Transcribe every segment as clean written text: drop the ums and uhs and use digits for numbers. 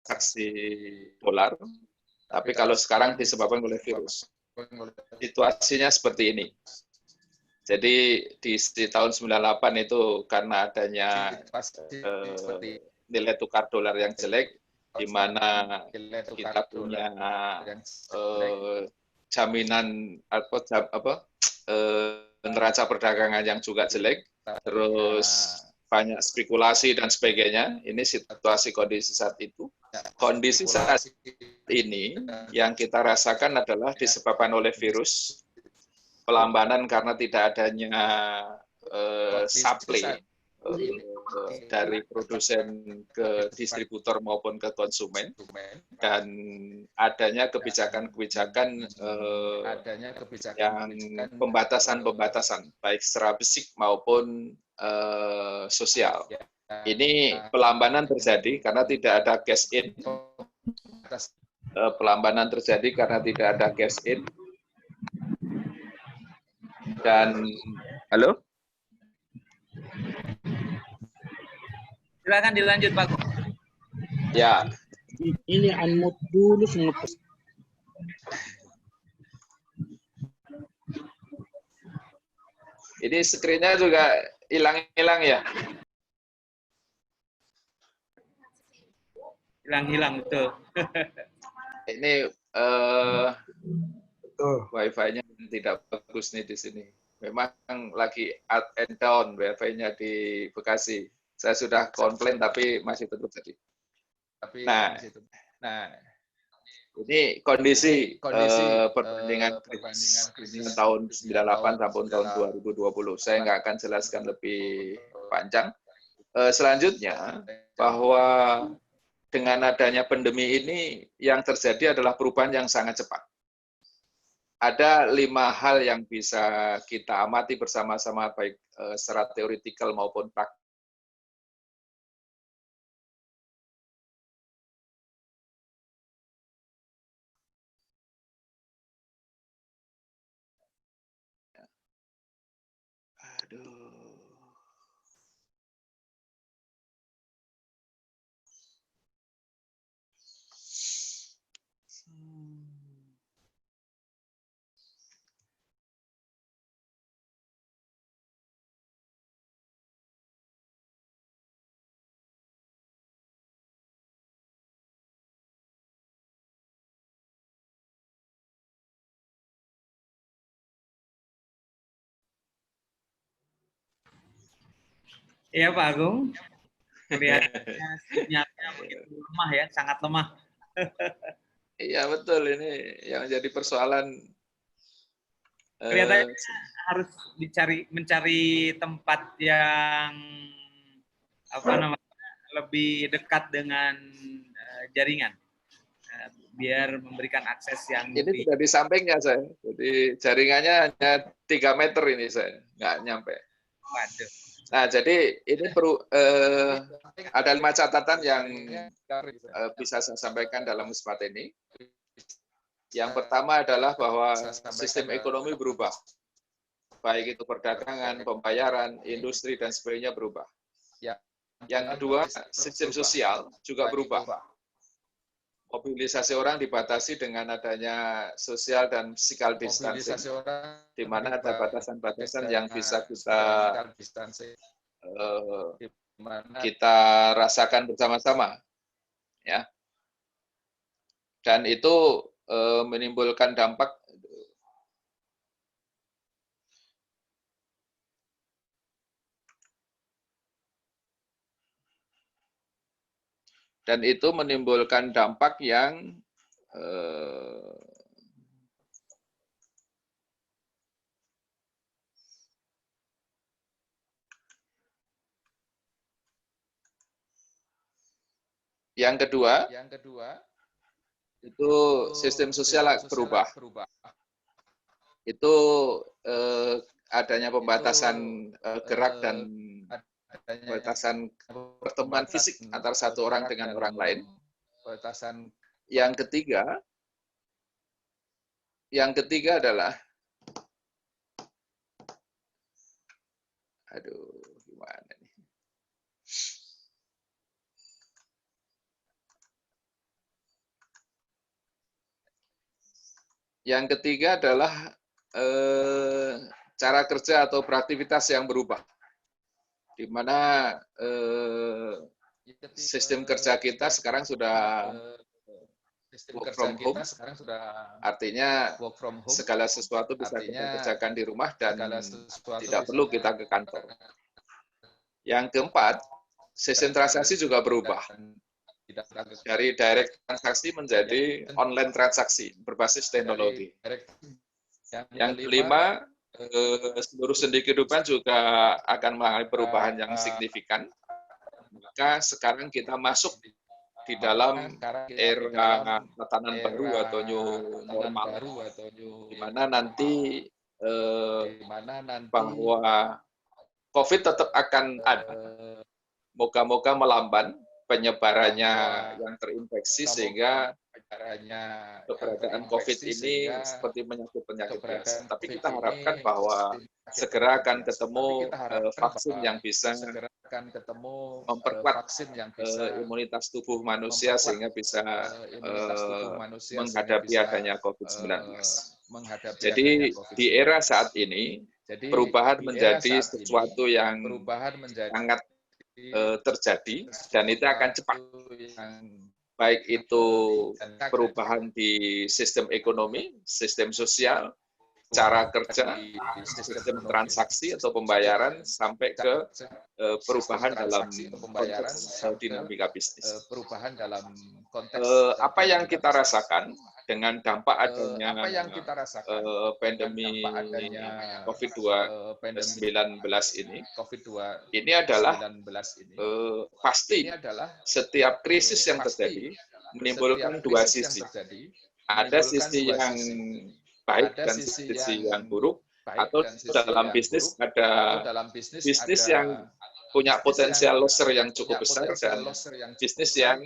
transaksi dolar, tapi kalau sekarang disebabkan oleh virus. Situasinya seperti ini. Jadi di tahun 98 itu karena adanya nilai tukar dolar yang jelek, di mana kita punya jaminan neraca perdagangan yang juga jelek, terus banyak spekulasi dan sebagainya. Ini situasi kondisi saat itu. Kondisi saat ini yang kita rasakan adalah disebabkan oleh virus, pelambanan karena tidak adanya supply dari produsen ke distributor maupun ke konsumen, dan adanya kebijakan-kebijakan yang pembatasan-pembatasan baik secara fisik maupun sosial. Ini pelambanan terjadi karena tidak ada cash in. Pelambanan terjadi karena tidak ada cash in. Dan halo? Silakan dilanjut, Pak. Ya. Ini unmute dulu semua. Ini screen-nya juga hilang-hilang ya? Hilang-hilang, betul. Ini Wi-Fi-nya tidak bagus nih di sini. Memang lagi up and down Wi-Fi-nya di Bekasi. Saya sudah komplain tapi masih terus jadi. Nah, ini kondisi perbandingan tahun 98 sampai tahun 2020. Saya nggak akan jelaskan lebih panjang. Selanjutnya, bahwa dengan adanya pandemi ini yang terjadi adalah perubahan yang sangat cepat. Ada 5 hal yang bisa kita amati bersama-sama baik secara teoretikal maupun praktis. Iya, Pak Agung. Kelihatannya sinyalnya begitu lemah ya, sangat lemah. Iya betul, ini yang jadi persoalan. Kelihatannya harus mencari tempat yang lebih dekat dengan jaringan, biar memberikan akses yang ini tidak di sampingnya saya, jadi jaringannya hanya 3 meter ini saya nggak nyampe. Waduh. Nah, jadi ini perlu ada 5 catatan yang bisa saya sampaikan dalam kesempatan ini. Yang pertama adalah bahwa sistem ekonomi berubah, baik itu perdagangan, pembayaran, industri dan sebagainya berubah. Yang kedua, sistem sosial juga berubah. Mobilisasi orang dibatasi dengan adanya social dan physical distancing, di mana ada batasan-batasan yang bisa kita rasakan bersama-sama, ya. Dan itu menimbulkan dampak yang yang kedua itu sistem sosial berubah. Itu adanya pembatasan gerak dan pembatasan pertemuan fisik antara satu orang dengan orang lain. Yang ketiga adalah gimana nih? Yang ketiga adalah cara kerja atau beraktivitas yang berubah, di mana sistem kerja kita sekarang sudah work from home, artinya segala sesuatu bisa kita kerjakan di rumah dan tidak perlu kita ke kantor. Yang keempat, sistem transaksi juga berubah. Dari direct transaksi menjadi online transaksi berbasis teknologi. Yang kelima, seluruh sendi kehidupan juga akan mengalami perubahan yang signifikan. Maka sekarang kita masuk di dalam era tatanan baru atau new normal, di mana nanti bahwa COVID tetap akan ada. Moga-moga melamban penyebarannya yang terinfeksi sehingga keberadaan COVID ini seperti penyakit-penyakit biasa. Tapi kita harapkan bahwa segera akan ketemu vaksin yang bisa memperkuat imunitas tubuh manusia sehingga bisa menghadapi adanya COVID-19. Jadi di era saat ini perubahan menjadi sesuatu yang sangat terjadi dan itu akan cepat. Baik itu perubahan di sistem ekonomi, sistem sosial, cara kerja, sistem transaksi atau pembayaran, sampai ke perubahan dalam konteks dinamika bisnis. Apa yang kita rasakan dengan dampak adanya pandemi COVID-19 ini adalah pasti setiap krisis yang terjadi menimbulkan dua sisi. Ada sisi yang baik dan sisi yang buruk, atau dalam bisnis ada bisnis yang punya potensial loser yang cukup besar dan bisnis yang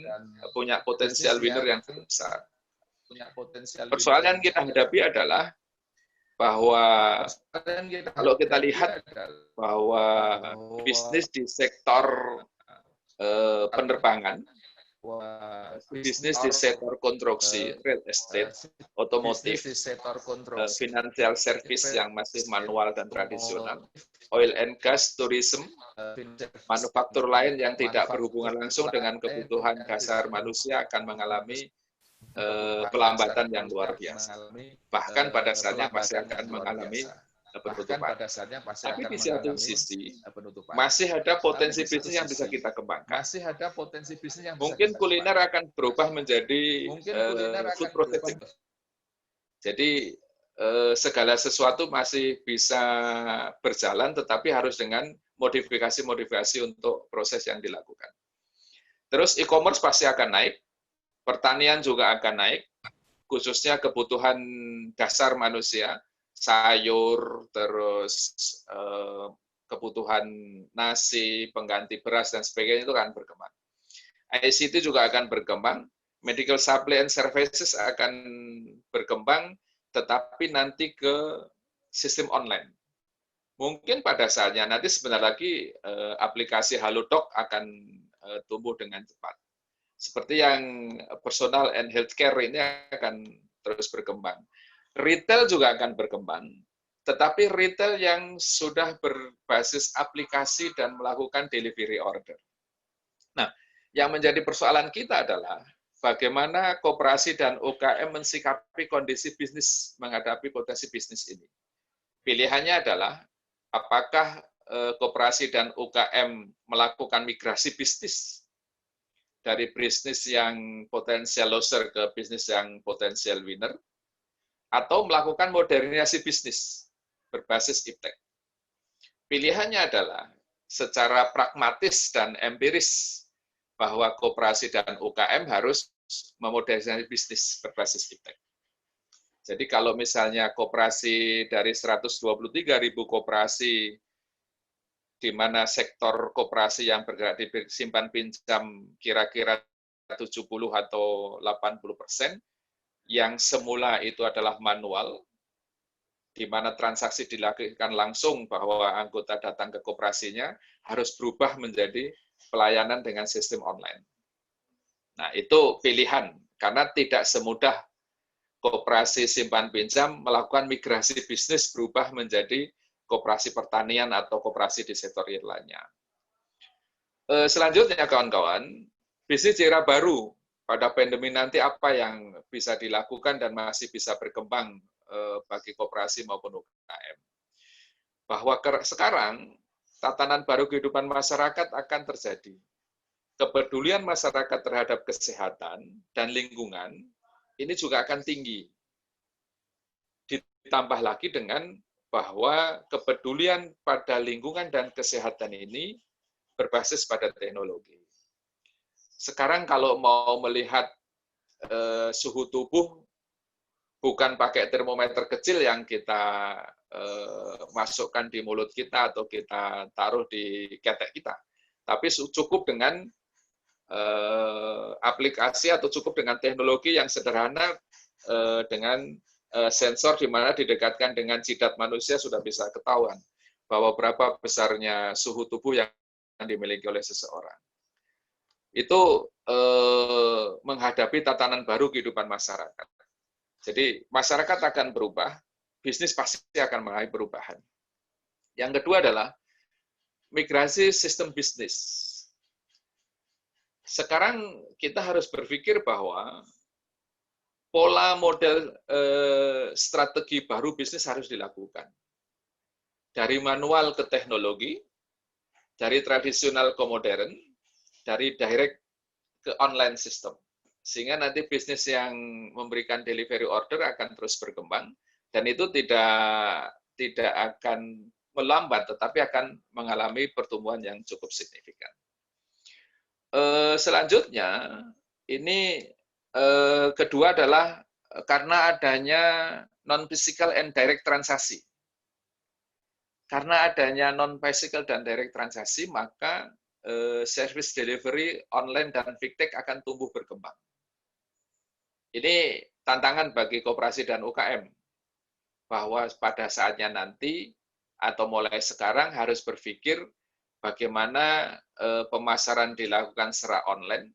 punya potensial winner yang cukup besar. Persoalan yang kita hadapi adalah bahwa kalau kita lihat bahwa bisnis di sektor penerbangan, bisnis di sektor konstruksi, real estate, otomotif, financial service yang masih manual dan tradisional, oil and gas, tourism, manufaktur lain yang tidak berhubungan langsung dengan kebutuhan dasar manusia akan mengalami pelambatan yang luar biasa. Bahkan pada saatnya pasti akan mengalami penutupan. Tapi di satu sisi, masih ada potensi bisnis yang bisa kita kembangkan. Mungkin kuliner akan berubah menjadi food processing. Jadi segala sesuatu masih bisa berjalan, tetapi harus dengan modifikasi-modifikasi untuk proses yang dilakukan. Terus e-commerce pasti akan naik, pertanian juga akan naik, khususnya kebutuhan dasar manusia, sayur, terus kebutuhan nasi, pengganti beras, dan sebagainya itu akan berkembang. ICT juga akan berkembang, medical supply and services akan berkembang, tetapi nanti ke sistem online. Mungkin pada saatnya nanti sebentar lagi aplikasi Halodoc akan tumbuh dengan cepat. Seperti yang personal and healthcare ini akan terus berkembang. Retail juga akan berkembang, tetapi retail yang sudah berbasis aplikasi dan melakukan delivery order. Nah, yang menjadi persoalan kita adalah bagaimana koperasi dan UKM mensikapi kondisi bisnis menghadapi potensi bisnis ini. Pilihannya adalah apakah koperasi dan UKM melakukan migrasi bisnis dari bisnis yang potensial loser ke bisnis yang potensial winner, atau melakukan modernisasi bisnis berbasis iptek. Pilihannya adalah secara pragmatis dan empiris bahwa koperasi dan UKM harus memodernisasi bisnis berbasis iptek. Jadi kalau misalnya koperasi dari 123.000 koperasi, di mana sektor koperasi yang bergerak di simpan pinjam kira-kira 70 atau 80%, yang semula itu adalah manual, di mana transaksi dilakukan langsung bahwa anggota datang ke koperasinya, harus berubah menjadi pelayanan dengan sistem online. Nah, itu pilihan, karena tidak semudah koperasi simpan pinjam melakukan migrasi bisnis berubah menjadi koperasi pertanian atau koperasi di sektor real lainnya. Selanjutnya kawan-kawan, bisnis di era baru pada pandemi nanti apa yang bisa dilakukan dan masih bisa berkembang bagi koperasi maupun UKM. Bahwa sekarang tatanan baru kehidupan masyarakat akan terjadi. Kepedulian masyarakat terhadap kesehatan dan lingkungan ini juga akan tinggi. Ditambah lagi dengan bahwa kepedulian pada lingkungan dan kesehatan ini berbasis pada teknologi. Sekarang kalau mau melihat suhu tubuh, bukan pakai termometer kecil yang kita masukkan di mulut kita atau kita taruh di ketek kita, tapi cukup dengan aplikasi atau cukup dengan teknologi yang sederhana dengan sensor di mana didekatkan dengan jidat manusia sudah bisa ketahuan bahwa berapa besarnya suhu tubuh yang dimiliki oleh seseorang. Itu menghadapi tatanan baru kehidupan masyarakat. Jadi masyarakat akan berubah, bisnis pasti akan mengalami perubahan. Yang kedua adalah migrasi sistem bisnis. Sekarang kita harus berpikir bahwa pola model strategi baru bisnis harus dilakukan. Dari manual ke teknologi, dari tradisional ke modern, dari direct ke online system. Sehingga nanti bisnis yang memberikan delivery order akan terus berkembang, dan itu tidak akan melambat, tetapi akan mengalami pertumbuhan yang cukup signifikan. Selanjutnya, ini kedua adalah karena adanya non-physical and direct transaksi. Karena adanya non-physical dan direct transaksi, maka service delivery online dan fintech akan tumbuh berkembang. Ini tantangan bagi koperasi dan UKM, bahwa pada saatnya nanti atau mulai sekarang harus berpikir bagaimana pemasaran dilakukan secara online.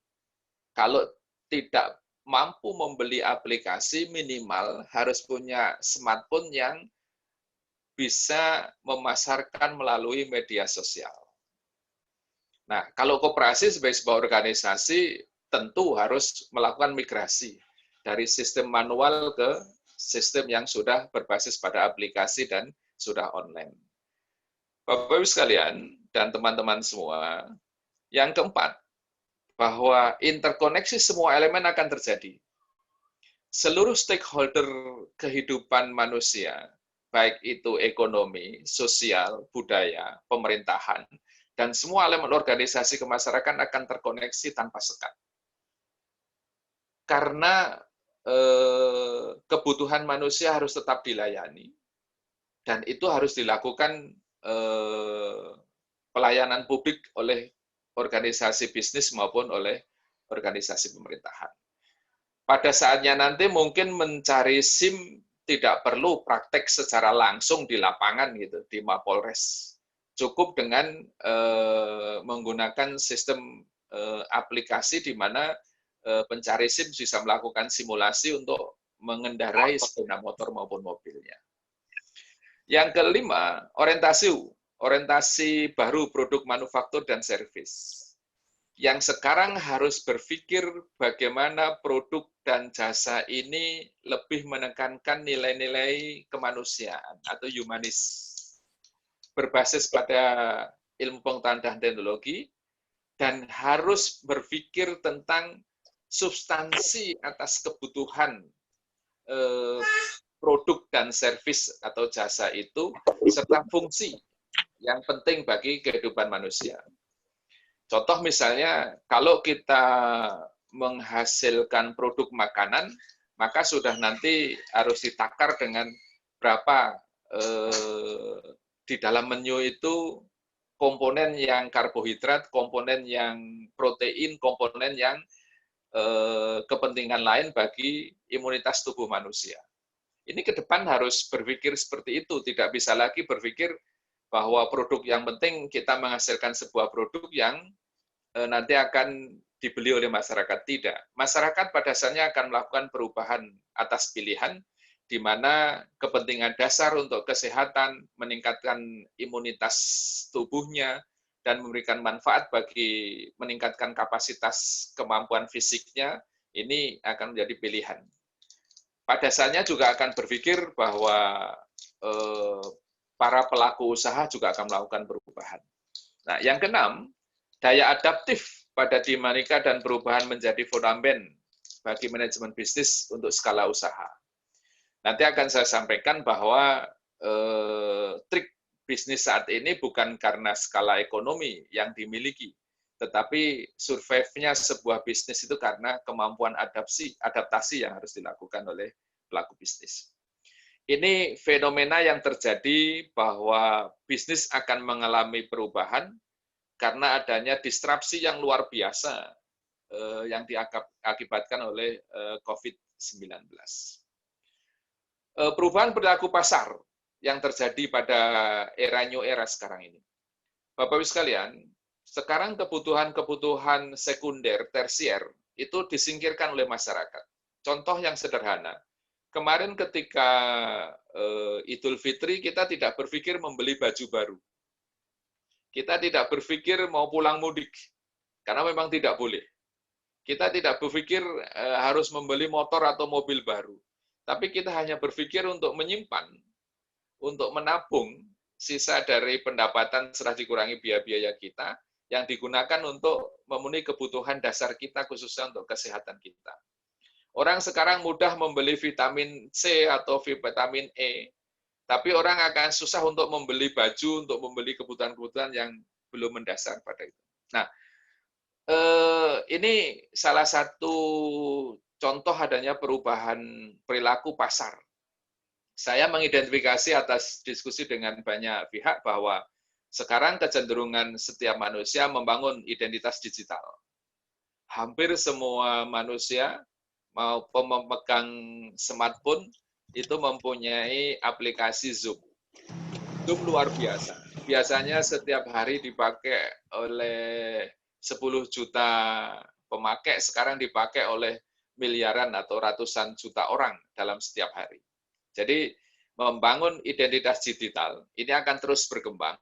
Kalau tidak mampu membeli aplikasi, minimal harus punya smartphone yang bisa memasarkan melalui media sosial. Nah, kalau koperasi sebagai sebuah organisasi tentu harus melakukan migrasi dari sistem manual ke sistem yang sudah berbasis pada aplikasi dan sudah online. Bapak-Ibu sekalian dan teman-teman semua, yang keempat, bahwa interkoneksi semua elemen akan terjadi. Seluruh stakeholder kehidupan manusia, baik itu ekonomi, sosial, budaya, pemerintahan, dan semua elemen organisasi kemasyarakatan akan terkoneksi tanpa sekat. Karena kebutuhan manusia harus tetap dilayani, dan itu harus dilakukan pelayanan publik oleh organisasi bisnis maupun oleh organisasi pemerintahan. Pada saatnya nanti mungkin mencari SIM tidak perlu praktek secara langsung di lapangan gitu, di Mapolres. Cukup dengan menggunakan sistem aplikasi di mana pencari SIM bisa melakukan simulasi untuk mengendarai sepeda motor maupun mobilnya. Yang kelima, orientasi baru produk manufaktur dan servis. Yang sekarang harus berpikir bagaimana produk dan jasa ini lebih menekankan nilai-nilai kemanusiaan atau humanis, berbasis pada ilmu pengetahuan dan teknologi, dan harus berpikir tentang substansi atas kebutuhan produk dan servis atau jasa itu, serta fungsi yang penting bagi kehidupan manusia. Contoh misalnya, kalau kita menghasilkan produk makanan, maka sudah nanti harus ditakar dengan berapa di dalam menu itu komponen yang karbohidrat, komponen yang protein, komponen yang kepentingan lain bagi imunitas tubuh manusia. Ini ke depan harus berpikir seperti itu, tidak bisa lagi berpikir bahwa produk yang penting kita menghasilkan sebuah produk yang nanti akan dibeli oleh masyarakat. Tidak. Masyarakat pada dasarnya akan melakukan perubahan atas pilihan, di mana kepentingan dasar untuk kesehatan, meningkatkan imunitas tubuhnya, dan memberikan manfaat bagi meningkatkan kapasitas kemampuan fisiknya, ini akan menjadi pilihan. Pada dasarnya juga akan berpikir bahwa para pelaku usaha juga akan melakukan perubahan. Nah, yang keenam, daya adaptif pada dinamika dan perubahan menjadi fundament bagi manajemen bisnis untuk skala usaha. Nanti akan saya sampaikan bahwa trik bisnis saat ini bukan karena skala ekonomi yang dimiliki, tetapi survive-nya sebuah bisnis itu karena kemampuan adaptasi yang harus dilakukan oleh pelaku bisnis. Ini fenomena yang terjadi bahwa bisnis akan mengalami perubahan karena adanya disrupsi yang luar biasa yang diakibatkan oleh COVID-19. Perubahan perilaku pasar yang terjadi pada era new era sekarang ini. Bapak-Ibu sekalian, sekarang kebutuhan-kebutuhan sekunder, tersier, itu disingkirkan oleh masyarakat. Contoh yang sederhana, kemarin ketika Idul Fitri, kita tidak berpikir membeli baju baru. Kita tidak berpikir mau pulang mudik, karena memang tidak boleh. Kita tidak berpikir harus membeli motor atau mobil baru. Tapi kita hanya berpikir untuk menyimpan, untuk menabung sisa dari pendapatan setelah dikurangi biaya-biaya kita, yang digunakan untuk memenuhi kebutuhan dasar kita, khususnya untuk kesehatan kita. Orang sekarang mudah membeli vitamin C atau vitamin E, tapi orang akan susah untuk membeli baju, untuk membeli kebutuhan-kebutuhan yang belum mendasar pada itu. Nah, ini salah satu contoh adanya perubahan perilaku pasar. Saya mengidentifikasi atas diskusi dengan banyak pihak bahwa sekarang kecenderungan setiap manusia membangun identitas digital. Hampir semua manusia mau pemegang smartphone itu mempunyai aplikasi Zoom. Zoom luar biasa. Biasanya setiap hari dipakai oleh 10 juta pemakai, sekarang dipakai oleh miliaran atau ratusan juta orang dalam setiap hari. Jadi membangun identitas digital ini akan terus berkembang,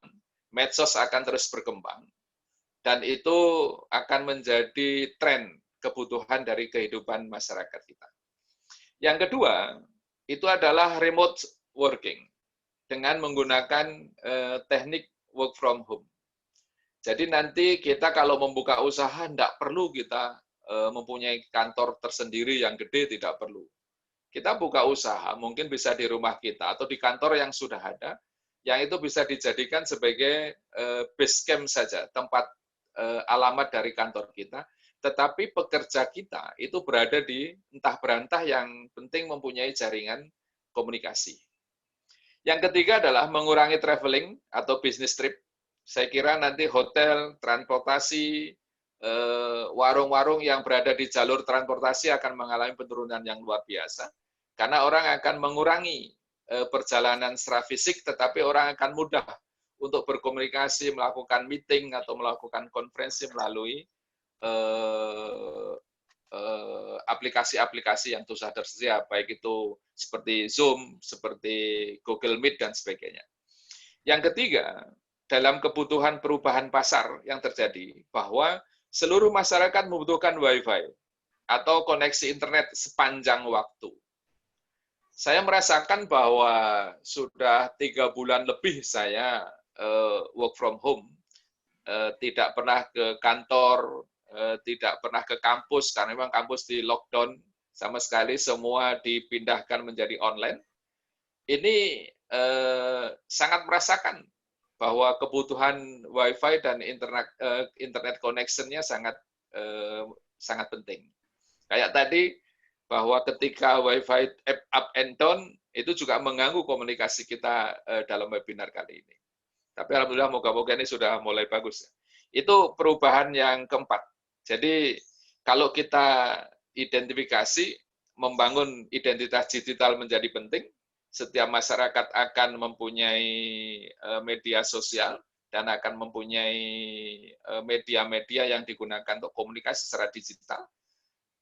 medsos akan terus berkembang, dan itu akan menjadi tren kebutuhan dari kehidupan masyarakat kita. Yang kedua, itu adalah remote working dengan menggunakan teknik work from home. Jadi nanti kita kalau membuka usaha tidak perlu kita mempunyai kantor tersendiri yang gede, tidak perlu. Kita buka usaha mungkin bisa di rumah kita atau di kantor yang sudah ada, yang itu bisa dijadikan sebagai base camp saja, tempat alamat dari kantor kita. Tetapi pekerja kita itu berada di entah berantah, yang penting mempunyai jaringan komunikasi. Yang ketiga adalah mengurangi traveling atau business trip. Saya kira nanti hotel, transportasi, warung-warung yang berada di jalur transportasi akan mengalami penurunan yang luar biasa. Karena orang akan mengurangi perjalanan secara fisik, tetapi orang akan mudah untuk berkomunikasi, melakukan meeting, atau melakukan konferensi melalui aplikasi-aplikasi yang sudah tersedia, baik itu seperti Zoom, seperti Google Meet, dan sebagainya. Yang ketiga, dalam kebutuhan perubahan pasar yang terjadi, bahwa seluruh masyarakat membutuhkan Wi-Fi atau koneksi internet sepanjang waktu. Saya merasakan bahwa sudah 3 bulan lebih saya work from home, tidak pernah ke kantor, tidak pernah ke kampus, karena memang kampus di lockdown sama sekali, semua dipindahkan menjadi online. Ini sangat merasakan bahwa kebutuhan Wi-Fi dan internet connection-nya sangat penting. Kayak tadi, bahwa ketika Wi-Fi up and down, itu juga mengganggu komunikasi kita dalam webinar kali ini. Tapi alhamdulillah, moga-moga ini sudah mulai bagus. Itu perubahan yang keempat. Jadi kalau kita identifikasi, membangun identitas digital menjadi penting. Setiap masyarakat akan mempunyai media sosial, dan akan mempunyai media-media yang digunakan untuk komunikasi secara digital.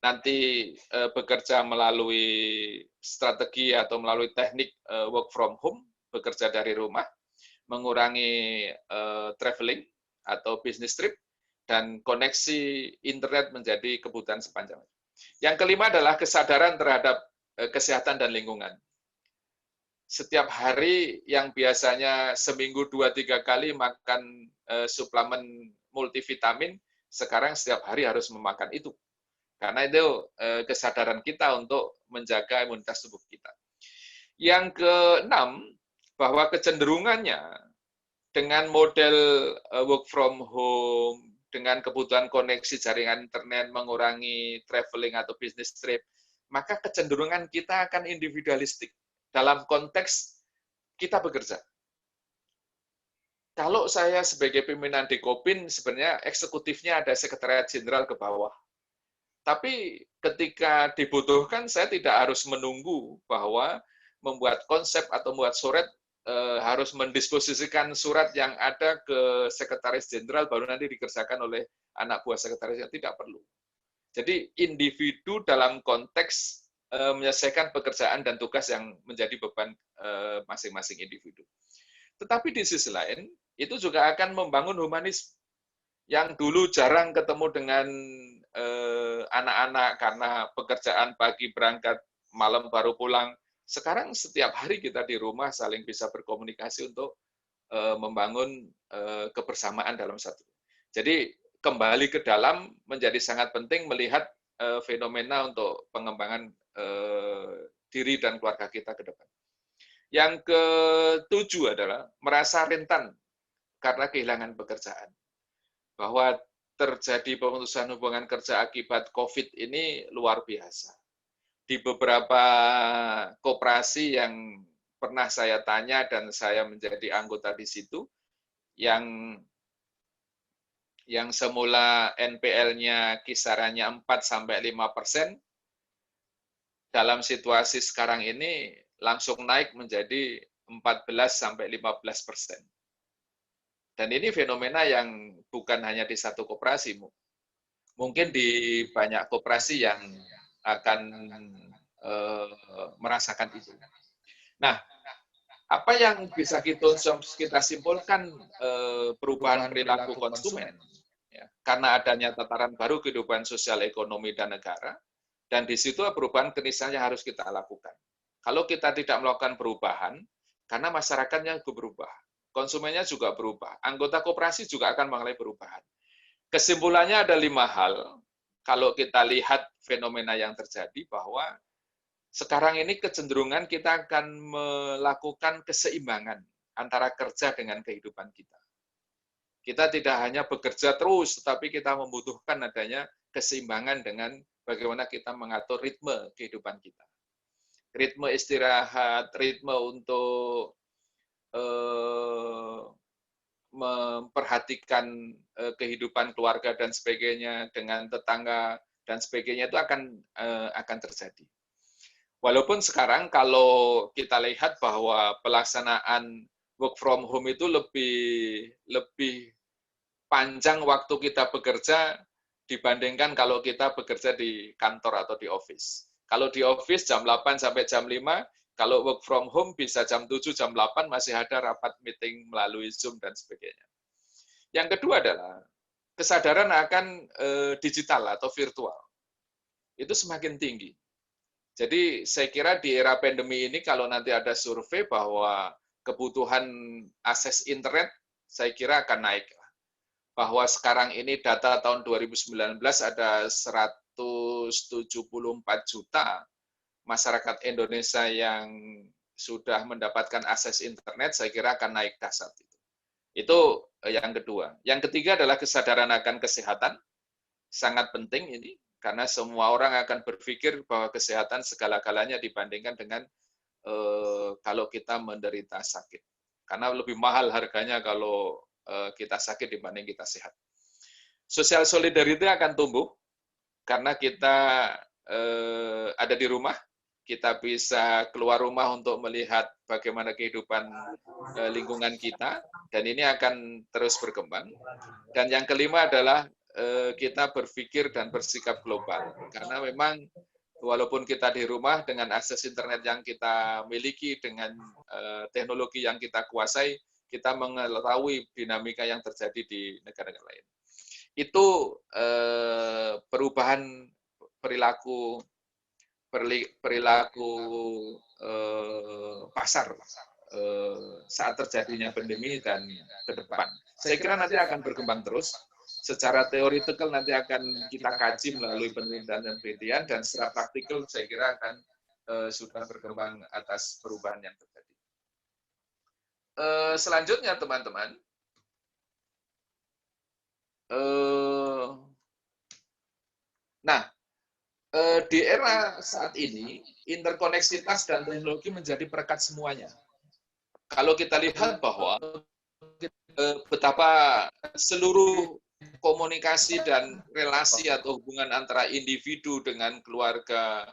Nanti bekerja melalui strategi atau melalui teknik work from home, bekerja dari rumah, mengurangi traveling atau business trip, dan koneksi internet menjadi kebutuhan sepanjang hari. Yang kelima adalah kesadaran terhadap kesehatan dan lingkungan. Setiap hari yang biasanya seminggu 2-3 kali makan suplemen multivitamin, sekarang setiap hari harus memakan itu. Karena itu kesadaran kita untuk menjaga imunitas tubuh kita. Yang keenam, bahwa kecenderungannya dengan model work from home, dengan kebutuhan koneksi jaringan internet, mengurangi traveling atau business trip, maka kecenderungan kita akan individualistik dalam konteks kita bekerja. Kalau saya sebagai pimpinan Dekopin, sebenarnya eksekutifnya ada sekretariat jenderal ke bawah. Tapi ketika dibutuhkan, saya tidak harus menunggu bahwa membuat konsep atau membuat surat harus mendisposisikan surat yang ada ke sekretaris jenderal baru nanti dikerjakan oleh anak buah sekretaris, yang tidak perlu. Jadi individu dalam konteks menyelesaikan pekerjaan dan tugas yang menjadi beban masing-masing individu. Tetapi di sisi lain, itu juga akan membangun humanisme. Yang dulu jarang ketemu dengan anak-anak karena pekerjaan pagi berangkat, malam baru pulang. Sekarang setiap hari kita di rumah saling bisa berkomunikasi untuk membangun kebersamaan dalam satu. Jadi kembali ke dalam menjadi sangat penting melihat fenomena untuk pengembangan diri dan keluarga kita ke depan. Yang ketujuh adalah merasa rentan karena kehilangan pekerjaan. Bahwa terjadi pemutusan hubungan kerja akibat COVID ini luar biasa. Di beberapa koperasi yang pernah saya tanya dan saya menjadi anggota di situ, yang semula NPL-nya kisarannya 4-5%, dalam situasi sekarang ini langsung naik menjadi 14-15%. Dan ini fenomena yang bukan hanya di satu koperasi, mungkin di banyak koperasi yang akan merasakan itu. Nah, apa yang bisa kita simpulkan perubahan perilaku konsumen, ya, karena adanya tataran baru kehidupan sosial, ekonomi, dan negara, dan di situ perubahan keniscayaan yang harus kita lakukan. Kalau kita tidak melakukan perubahan, karena masyarakatnya berubah, konsumennya juga berubah, anggota koperasi juga akan mengalami perubahan. Kesimpulannya ada 5 hal, kalau kita lihat fenomena yang terjadi, bahwa sekarang ini kecenderungan kita akan melakukan keseimbangan antara kerja dengan kehidupan kita. Kita tidak hanya bekerja terus, tetapi kita membutuhkan adanya keseimbangan dengan bagaimana kita mengatur ritme kehidupan kita. Ritme istirahat, ritme untuk memperhatikan kehidupan keluarga dan sebagainya dengan tetangga dan sebagainya itu akan terjadi. Walaupun sekarang kalau kita lihat bahwa pelaksanaan work from home itu lebih panjang waktu kita bekerja dibandingkan kalau kita bekerja di kantor atau di office. Kalau di office jam 8 sampai jam 5, kalau work from home bisa jam 7, jam 8 masih ada rapat meeting melalui Zoom dan sebagainya. Yang kedua adalah kesadaran akan digital atau virtual. Itu semakin tinggi. Jadi saya kira di era pandemi ini kalau nanti ada survei bahwa kebutuhan akses internet saya kira akan naik. Bahwa sekarang ini data tahun 2019 ada 174 juta masyarakat Indonesia yang sudah mendapatkan akses internet, saya kira akan naik dahsyat itu. Itu yang kedua. Yang ketiga adalah kesadaran akan kesehatan, sangat penting ini, karena semua orang akan berpikir bahwa kesehatan segala-galanya dibandingkan dengan kalau kita menderita sakit. Karena lebih mahal harganya kalau kita sakit dibanding kita sehat. Social solidarity akan tumbuh, karena kita ada di rumah, kita bisa keluar rumah untuk melihat bagaimana kehidupan lingkungan kita, dan ini akan terus berkembang. Dan yang kelima adalah kita berpikir dan bersikap global, karena memang walaupun kita di rumah dengan akses internet yang kita miliki, dengan teknologi yang kita kuasai, kita mengetahui dinamika yang terjadi di negara-negara lain. Itu perubahan perilaku pasar saat terjadinya pandemi dan ke depan. Saya kira nanti akan berkembang terus. Secara teoritikal nanti akan kita kaji melalui penelitian dan penelitian, dan secara praktikal saya kira akan sudah berkembang atas perubahan yang terjadi. Selanjutnya teman-teman, nah, di era saat ini, interkoneksitas dan teknologi menjadi perekat semuanya. Kalau kita lihat bahwa betapa seluruh komunikasi dan relasi atau hubungan antara individu dengan keluarga,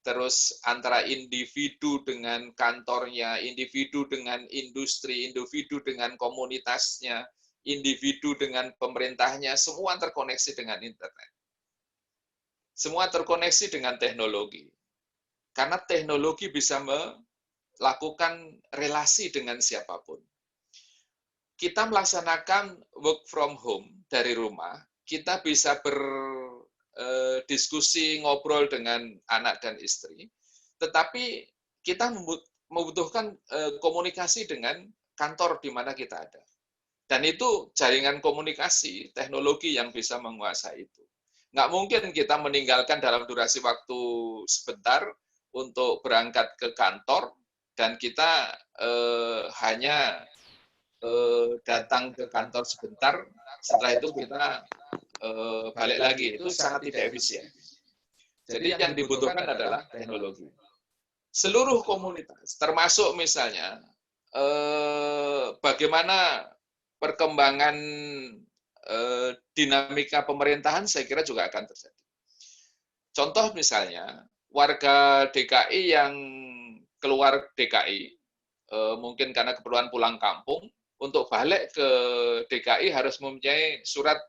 terus antara individu dengan kantornya, individu dengan industri, individu dengan komunitasnya, individu dengan pemerintahnya, semua terkoneksi dengan internet. Semua terkoneksi dengan teknologi. Karena teknologi bisa melakukan relasi dengan siapapun. Kita melaksanakan work from home dari rumah, kita bisa berdiskusi, ngobrol dengan anak dan istri, tetapi kita membutuhkan komunikasi dengan kantor di mana kita ada. Dan itu jaringan komunikasi, teknologi yang bisa menguasai itu. Nggak mungkin kita meninggalkan dalam durasi waktu sebentar untuk berangkat ke kantor, dan kita hanya datang ke kantor sebentar, setelah itu kita balik lagi. Itu sangat tidak efisien. Jadi yang dibutuhkan adalah teknologi. Seluruh komunitas, termasuk misalnya bagaimana perkembangan dinamika pemerintahan, saya kira juga akan terjadi. Contoh misalnya, warga DKI yang keluar DKI, mungkin karena keperluan pulang kampung, untuk balik ke DKI harus mempunyai surat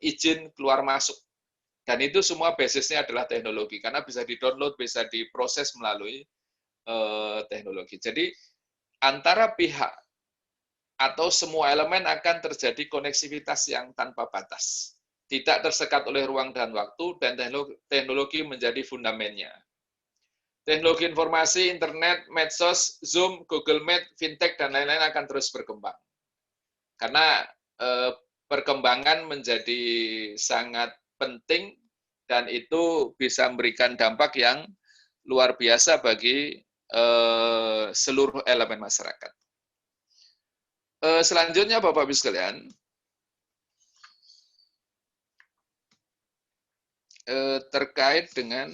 izin keluar masuk. Dan itu semua basisnya adalah teknologi, karena bisa di-download, bisa diproses melalui teknologi. Jadi antara pihak atau semua elemen akan terjadi koneksivitas yang tanpa batas. Tidak tersekat oleh ruang dan waktu, dan teknologi menjadi fundamennya. Teknologi informasi, internet, medsos, Zoom, Google Meet, fintech, dan lain-lain akan terus berkembang. Karena perkembangan menjadi sangat penting, dan itu bisa memberikan dampak yang luar biasa bagi seluruh elemen masyarakat. Selanjutnya, Bapak-Ibu sekalian, terkait dengan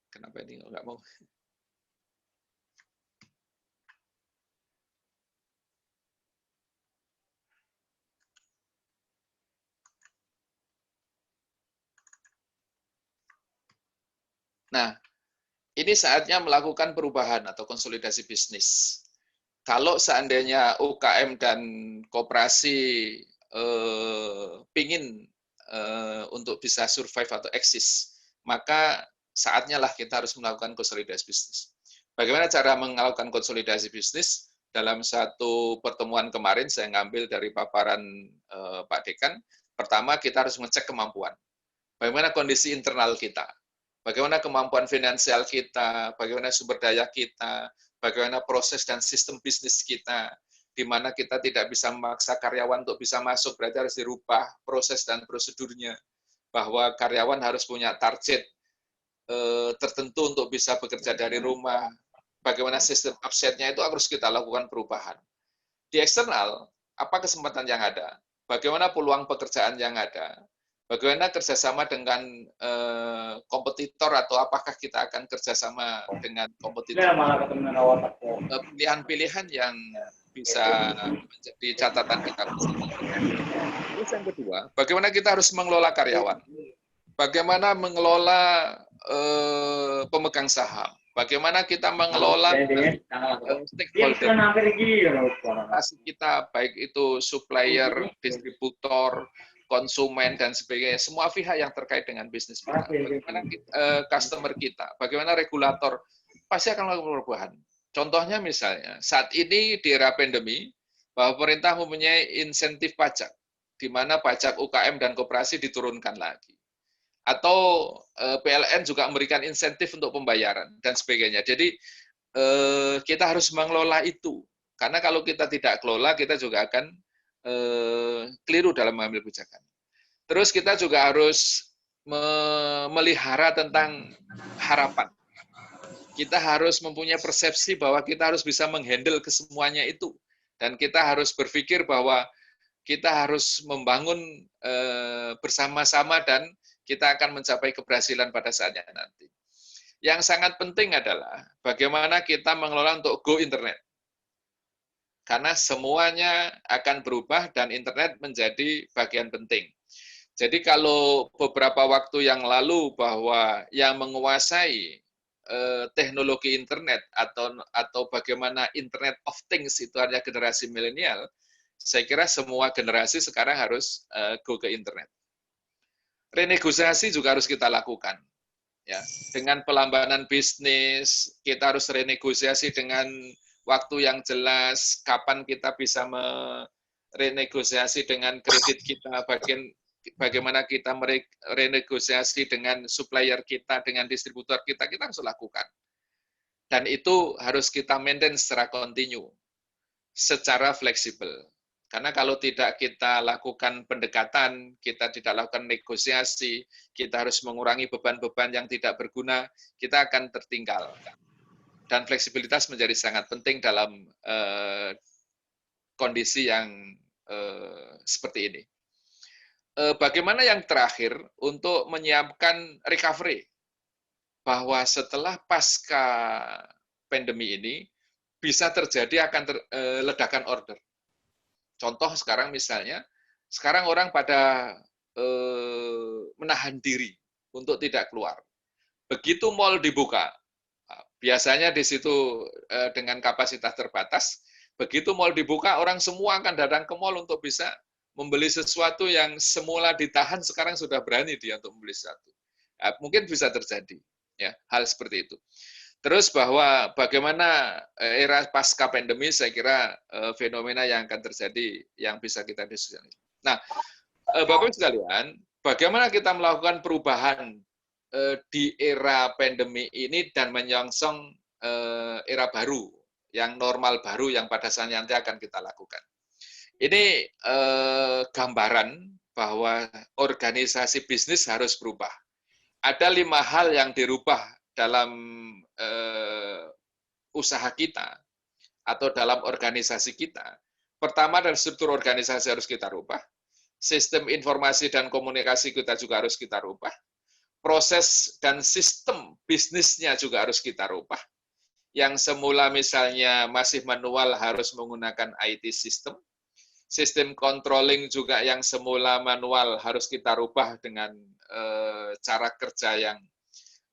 kenapa ini nggak mau? Nah, ini saatnya melakukan perubahan atau konsolidasi bisnis. Kalau seandainya UKM dan koperasi pingin untuk bisa survive atau eksis, maka saatnya lah kita harus melakukan konsolidasi bisnis. Bagaimana cara melakukan konsolidasi bisnis? Dalam satu pertemuan kemarin saya ngambil dari paparan Pak Dekan. Pertama, kita harus mengecek kemampuan. Bagaimana kondisi internal kita? Bagaimana kemampuan finansial kita, bagaimana sumber daya kita, bagaimana proses dan sistem bisnis kita, di mana kita tidak bisa memaksa karyawan untuk bisa masuk, berarti harus dirubah proses dan prosedurnya, bahwa karyawan harus punya target tertentu untuk bisa bekerja dari rumah, bagaimana sistem upset-nya itu harus kita lakukan perubahan. Di eksternal, apa kesempatan yang ada? Bagaimana peluang pekerjaan yang ada? Bagaimana kerjasama dengan kompetitor atau apakah kita akan kerjasama dengan kompetitor? Pilihan-pilihan yang bisa menjadi catatan kita bersama. Terus yang kedua, bagaimana kita harus mengelola karyawan? Bagaimana mengelola pemegang saham? Bagaimana kita mengelola stakeholder kita, baik itu supplier, distributor, konsumen, dan sebagainya. Semua pihak yang terkait dengan bisnis kita. Bagaimana customer kita, bagaimana regulator, pasti akan melakukan perubahan. Contohnya misalnya, saat ini di era pandemi, bahwa pemerintah mempunyai insentif pajak, di mana pajak UKM dan koperasi diturunkan lagi. Atau PLN juga memberikan insentif untuk pembayaran, dan sebagainya. Jadi, kita harus mengelola itu. Karena kalau kita tidak kelola, kita juga akan keliru dalam mengambil kebijakan. Terus kita juga harus memelihara tentang harapan. Kita harus mempunyai persepsi bahwa kita harus bisa menghandle kesemuanya itu. Dan kita harus berpikir bahwa kita harus membangun bersama-sama dan kita akan mencapai keberhasilan pada saatnya nanti. Yang sangat penting adalah bagaimana kita mengelola untuk go internet. Karena semuanya akan berubah dan internet menjadi bagian penting. Jadi kalau beberapa waktu yang lalu bahwa yang menguasai teknologi internet atau bagaimana Internet of Things itu hanya generasi milenial, saya kira semua generasi sekarang harus go ke internet. Renegosiasi juga harus kita lakukan. Ya, dengan pelambanan bisnis, kita harus renegosiasi dengan waktu yang jelas, kapan kita bisa merenegosiasi dengan kredit kita, bagaimana kita merenegosiasi dengan supplier kita, dengan distributor kita harus lakukan. Dan itu harus kita maintain secara kontinu, secara fleksibel. Karena kalau tidak kita lakukan pendekatan, kita tidak lakukan negosiasi, kita harus mengurangi beban-beban yang tidak berguna, kita akan tertinggal. Dan fleksibilitas menjadi sangat penting dalam kondisi yang seperti ini. Bagaimana yang terakhir untuk menyiapkan recovery, bahwa setelah pasca pandemi ini bisa terjadi akan ledakan order. Contoh sekarang misalnya, sekarang orang pada menahan diri untuk tidak keluar. Begitu mal dibuka, biasanya di situ dengan kapasitas terbatas, begitu mal dibuka, orang semua akan datang ke mal untuk bisa membeli sesuatu yang semula ditahan, sekarang sudah berani dia untuk membeli sesuatu. Mungkin bisa terjadi ya hal seperti itu. Terus bahwa bagaimana era pasca pandemi, saya kira fenomena yang akan terjadi yang bisa kita diskusikan. Nah, Bapak-Ibu sekalian, bagaimana kita melakukan perubahan di era pandemi ini dan menyongsong era baru, yang normal baru yang pada saatnya nanti akan kita lakukan. Ini gambaran bahwa organisasi bisnis harus berubah. Ada 5 hal yang dirubah dalam usaha kita atau dalam organisasi kita. Pertama, dari struktur organisasi harus kita rubah. Sistem informasi dan komunikasi kita juga harus kita rubah. Proses dan sistem bisnisnya juga harus kita rubah. Yang semula misalnya masih manual harus menggunakan IT system. Sistem controlling juga yang semula manual harus kita rubah dengan cara kerja yang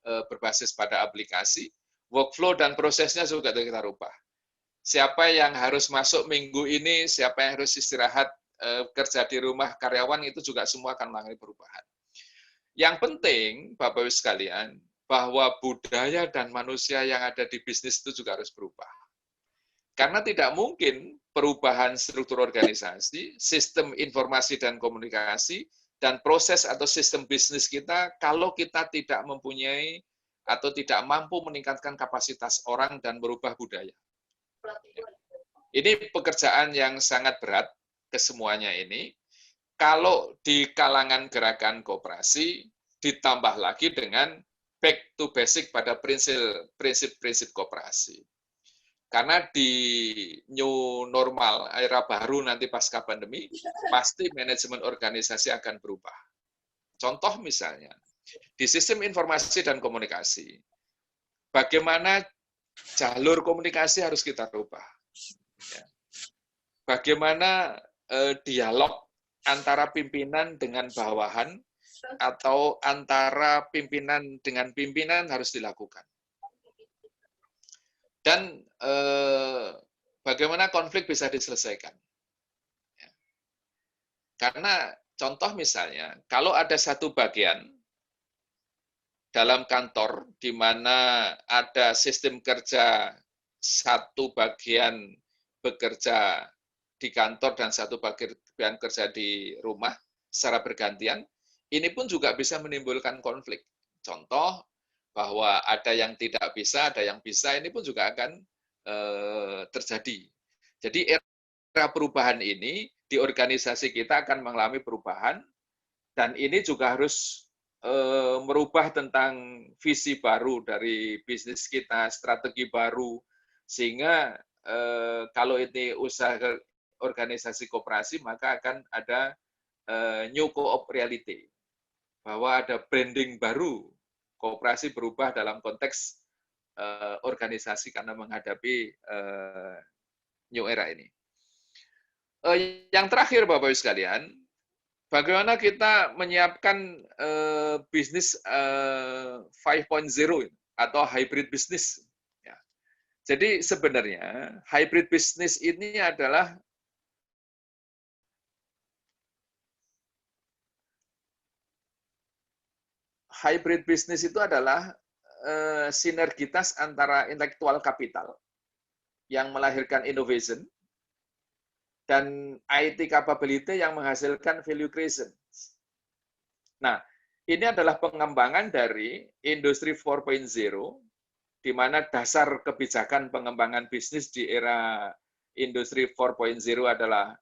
berbasis pada aplikasi. Workflow dan prosesnya juga kita rubah. Siapa yang harus masuk minggu ini, siapa yang harus istirahat, kerja di rumah karyawan, itu juga semua akan mengalami perubahan. Yang penting, Bapak-Ibu sekalian, bahwa budaya dan manusia yang ada di bisnis itu juga harus berubah. Karena tidak mungkin perubahan struktur organisasi, sistem informasi dan komunikasi, dan proses atau sistem bisnis kita kalau kita tidak mempunyai atau tidak mampu meningkatkan kapasitas orang dan merubah budaya. Ini pekerjaan yang sangat berat kesemuanya ini. Kalau di kalangan gerakan koperasi, ditambah lagi dengan back to basic pada prinsip-prinsip koperasi. Karena di new normal, era baru nanti pasca pandemi, pasti manajemen organisasi akan berubah. Contoh misalnya, di sistem informasi dan komunikasi, bagaimana jalur komunikasi harus kita rubah. Ya. Bagaimana dialog antara pimpinan dengan bawahan atau antara pimpinan dengan pimpinan harus dilakukan. Dan bagaimana konflik bisa diselesaikan. Ya. Karena contoh misalnya, kalau ada satu bagian dalam kantor di mana ada sistem kerja satu bagian bekerja di kantor dan satu bagian kerja di rumah secara bergantian, ini pun juga bisa menimbulkan konflik. Contoh bahwa ada yang tidak bisa, ada yang bisa, ini pun juga akan terjadi. Jadi era perubahan ini di organisasi kita akan mengalami perubahan, dan ini juga harus merubah tentang visi baru dari bisnis kita, strategi baru, sehingga kalau ini usaha organisasi koperasi, maka akan ada new co-op reality, bahwa ada branding baru, koperasi berubah dalam konteks organisasi karena menghadapi new era ini. Yang terakhir, Bapak Ibu sekalian, bagaimana kita menyiapkan bisnis 5.0 atau hybrid business. Ya. Jadi sebenarnya hybrid business ini adalah sinergitas antara intellectual capital yang melahirkan innovation dan IT capability yang menghasilkan value creation. Nah, ini adalah pengembangan dari industri 4.0, di mana dasar kebijakan pengembangan bisnis di era industri 4.0 adalah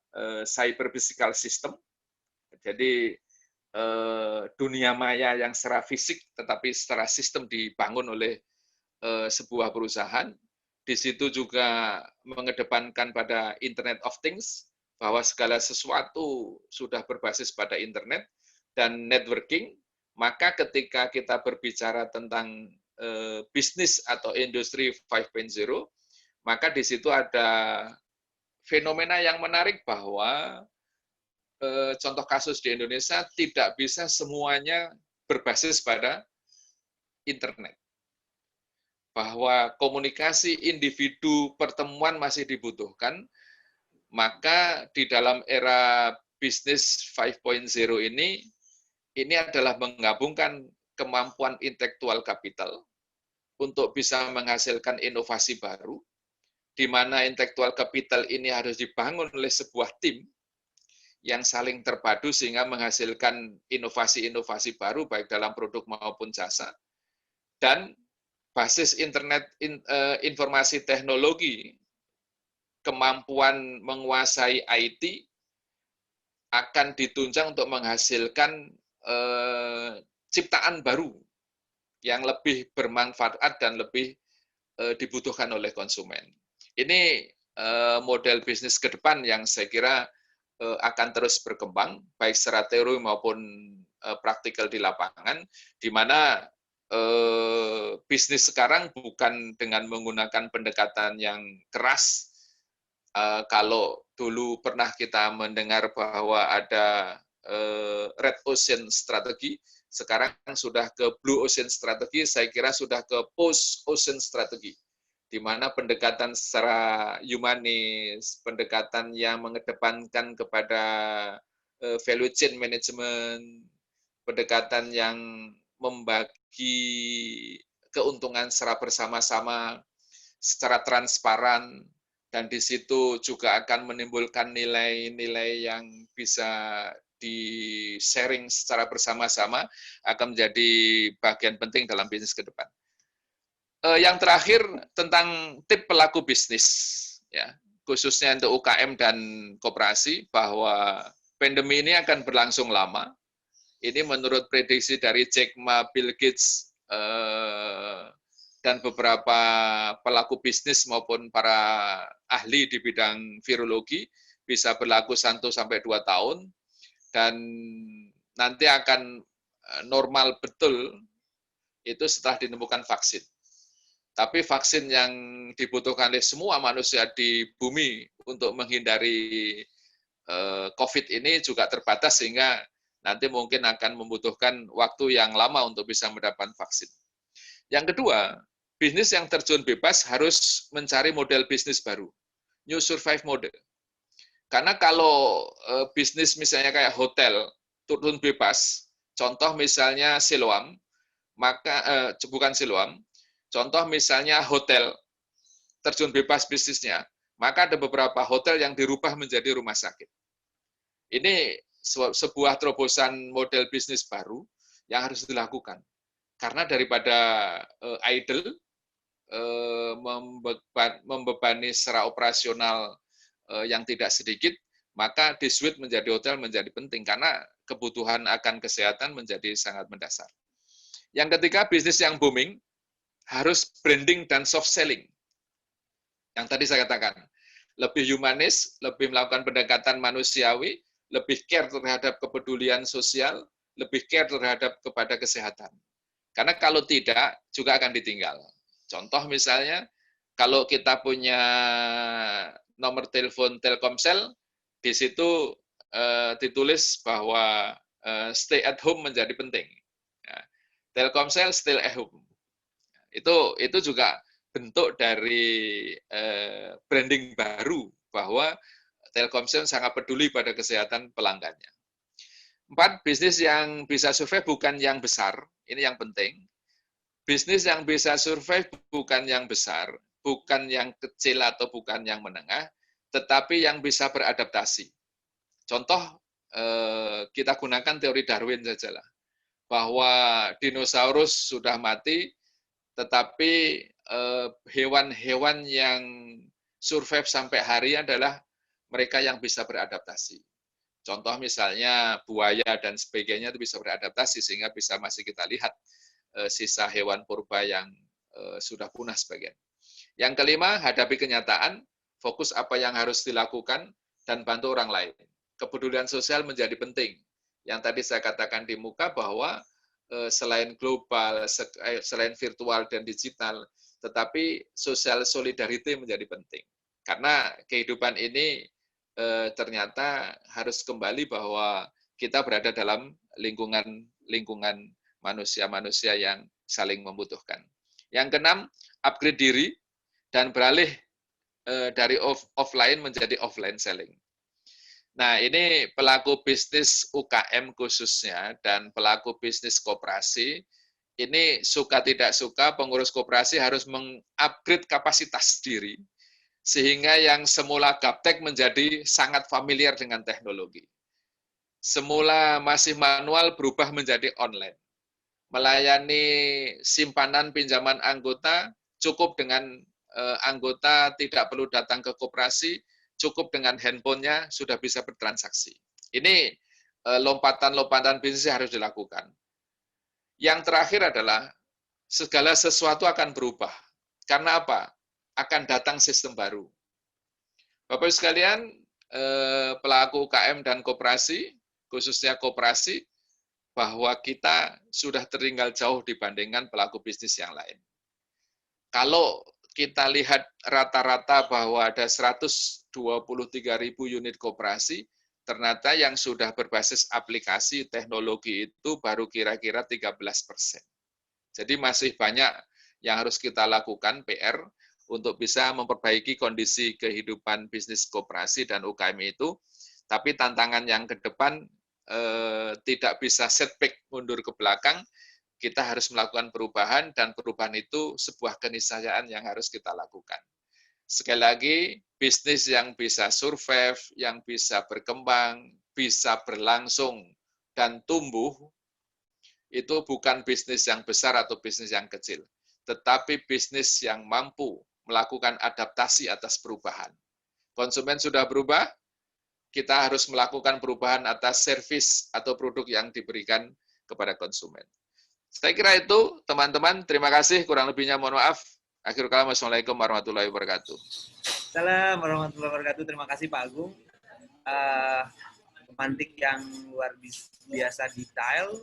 cyber physical system. Jadi dunia maya yang secara fisik tetapi secara sistem dibangun oleh sebuah perusahaan. Di situ juga mengedepankan pada Internet of Things, bahwa segala sesuatu sudah berbasis pada internet dan networking. Maka ketika kita berbicara tentang bisnis atau industri 5.0, maka di situ ada fenomena yang menarik bahwa contoh kasus di Indonesia tidak bisa semuanya berbasis pada internet. Bahwa komunikasi individu pertemuan masih dibutuhkan, maka di dalam era bisnis 5.0 ini adalah menggabungkan kemampuan intelektual kapital untuk bisa menghasilkan inovasi baru, di mana intelektual kapital ini harus dibangun oleh sebuah tim yang saling terpadu sehingga menghasilkan inovasi-inovasi baru baik dalam produk maupun jasa. Dan basis internet informasi teknologi, kemampuan menguasai IT akan ditunjang untuk menghasilkan ciptaan baru yang lebih bermanfaat dan lebih dibutuhkan oleh konsumen. Ini model bisnis ke depan yang saya kira akan terus berkembang, baik secara teori maupun praktikal di lapangan, di mana bisnis sekarang bukan dengan menggunakan pendekatan yang keras. Kalau dulu pernah kita mendengar bahwa ada Red Ocean Strategi, sekarang sudah ke Blue Ocean Strategi, saya kira sudah ke Post Ocean Strategi, di mana pendekatan secara humanis, pendekatan yang mengedepankan kepada value chain management, pendekatan yang membagi keuntungan secara bersama-sama, secara transparan, dan di situ juga akan menimbulkan nilai-nilai yang bisa di-sharing secara bersama-sama, akan menjadi bagian penting dalam bisnis ke depan. Yang terakhir tentang tip pelaku bisnis, ya, khususnya untuk UKM dan koperasi, bahwa pandemi ini akan berlangsung lama. Ini menurut prediksi dari Jack Ma, Bill Gates, dan beberapa pelaku bisnis maupun para ahli di bidang virologi, bisa berlaku 1 sampai 2 tahun, dan nanti akan normal betul itu setelah ditemukan vaksin. Tapi vaksin yang dibutuhkan oleh semua manusia di bumi untuk menghindari COVID ini juga terbatas sehingga nanti mungkin akan membutuhkan waktu yang lama untuk bisa mendapatkan vaksin. Yang kedua, bisnis yang terjun bebas harus mencari model bisnis baru, new survive model. Karena kalau bisnis misalnya kayak hotel turun bebas, contoh misalnya Siloam, maka bukan Siloam, contoh misalnya hotel terjun bebas bisnisnya, maka ada beberapa hotel yang dirubah menjadi rumah sakit. Ini sebuah terobosan model bisnis baru yang harus dilakukan. Karena daripada idle, membebani secara operasional yang tidak sedikit, maka disuit menjadi hotel menjadi penting karena kebutuhan akan kesehatan menjadi sangat mendasar. Yang ketiga, bisnis yang booming harus branding dan soft selling. Yang tadi saya katakan, lebih humanis, lebih melakukan pendekatan manusiawi, lebih care terhadap kepedulian sosial, lebih care terhadap kepada kesehatan. Karena kalau tidak, juga akan ditinggal. Contoh misalnya, kalau kita punya nomor telepon Telkomsel, di situ ditulis bahwa stay at home menjadi penting. Telkomsel still at home. Itu juga bentuk dari branding baru bahwa Telkomsel sangat peduli pada kesehatan pelanggannya. 4, bisnis yang bisa survive bukan yang besar, ini yang penting. Bisnis yang bisa survive bukan yang besar, bukan yang kecil atau bukan yang menengah, tetapi yang bisa beradaptasi. Contoh, kita gunakan teori Darwin sajalah, bahwa dinosaurus sudah mati, tetapi hewan-hewan yang survive sampai hari adalah mereka yang bisa beradaptasi. Contoh misalnya buaya dan sebagainya itu bisa beradaptasi sehingga bisa masih kita lihat sisa hewan purba yang sudah punah sebagian. Yang kelima, hadapi kenyataan, fokus apa yang harus dilakukan, dan bantu orang lain. Kepedulian sosial menjadi penting. Yang tadi saya katakan di muka bahwa selain global, selain virtual dan digital, tetapi social solidarity menjadi penting. Karena kehidupan ini ternyata harus kembali bahwa kita berada dalam lingkungan manusia-manusia yang saling membutuhkan. Yang keenam, upgrade diri dan beralih dari offline menjadi offline selling. Nah, ini pelaku bisnis UKM khususnya dan pelaku bisnis koperasi, ini suka tidak suka pengurus koperasi harus mengupgrade kapasitas diri, sehingga yang semula gaptek menjadi sangat familiar dengan teknologi. Semula masih manual berubah menjadi online. Melayani simpanan pinjaman anggota, cukup dengan anggota tidak perlu datang ke koperasi, cukup dengan handphonenya sudah bisa bertransaksi. Ini lompatan-lompatan bisnis harus dilakukan. Yang terakhir adalah segala sesuatu akan berubah. Karena apa? Akan datang sistem baru. Bapak Ibu sekalian, pelaku UKM dan koperasi, khususnya koperasi, bahwa kita sudah tertinggal jauh dibandingkan pelaku bisnis yang lain. Kalau kita lihat rata-rata bahwa ada 123.000 unit koperasi, ternyata yang sudah berbasis aplikasi teknologi itu baru kira-kira 13%. Jadi masih banyak yang harus kita lakukan PR untuk bisa memperbaiki kondisi kehidupan bisnis koperasi dan UKM itu, tapi tantangan yang ke depan tidak bisa setback mundur ke belakang, kita harus melakukan perubahan dan perubahan itu sebuah keniscayaan yang harus kita lakukan. Sekali lagi, bisnis yang bisa survive, yang bisa berkembang, bisa berlangsung dan tumbuh, itu bukan bisnis yang besar atau bisnis yang kecil, tetapi bisnis yang mampu melakukan adaptasi atas perubahan. Konsumen sudah berubah, kita harus melakukan perubahan atas servis atau produk yang diberikan kepada konsumen. Saya kira itu, teman-teman. Terima kasih. Kurang lebihnya mohon maaf. Akhirul kalam, wassalamualaikum warahmatullahi wabarakatuh. Assalamualaikum warahmatullahi wabarakatuh. Terima kasih Pak Agung. Pemantik yang luar biasa detail.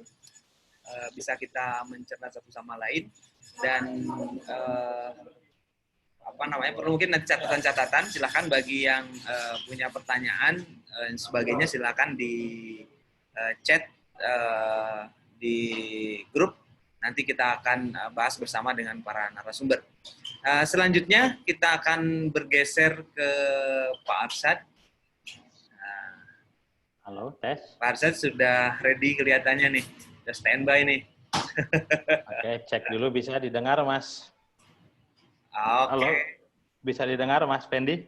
bisa kita mencerna satu sama lain. Dan perlu mungkin nanti catatan-catatan, silakan bagi yang punya pertanyaan sebagainya, silakan di chat di grup, nanti kita akan bahas bersama dengan para narasumber. Selanjutnya kita akan bergeser ke Pak Arsyad. Halo, tes. Pak Arsyad sudah ready kelihatannya nih, sudah standby nih. Oke, cek dulu bisa didengar, Mas. Oke. Halo, bisa didengar, Mas Fendi?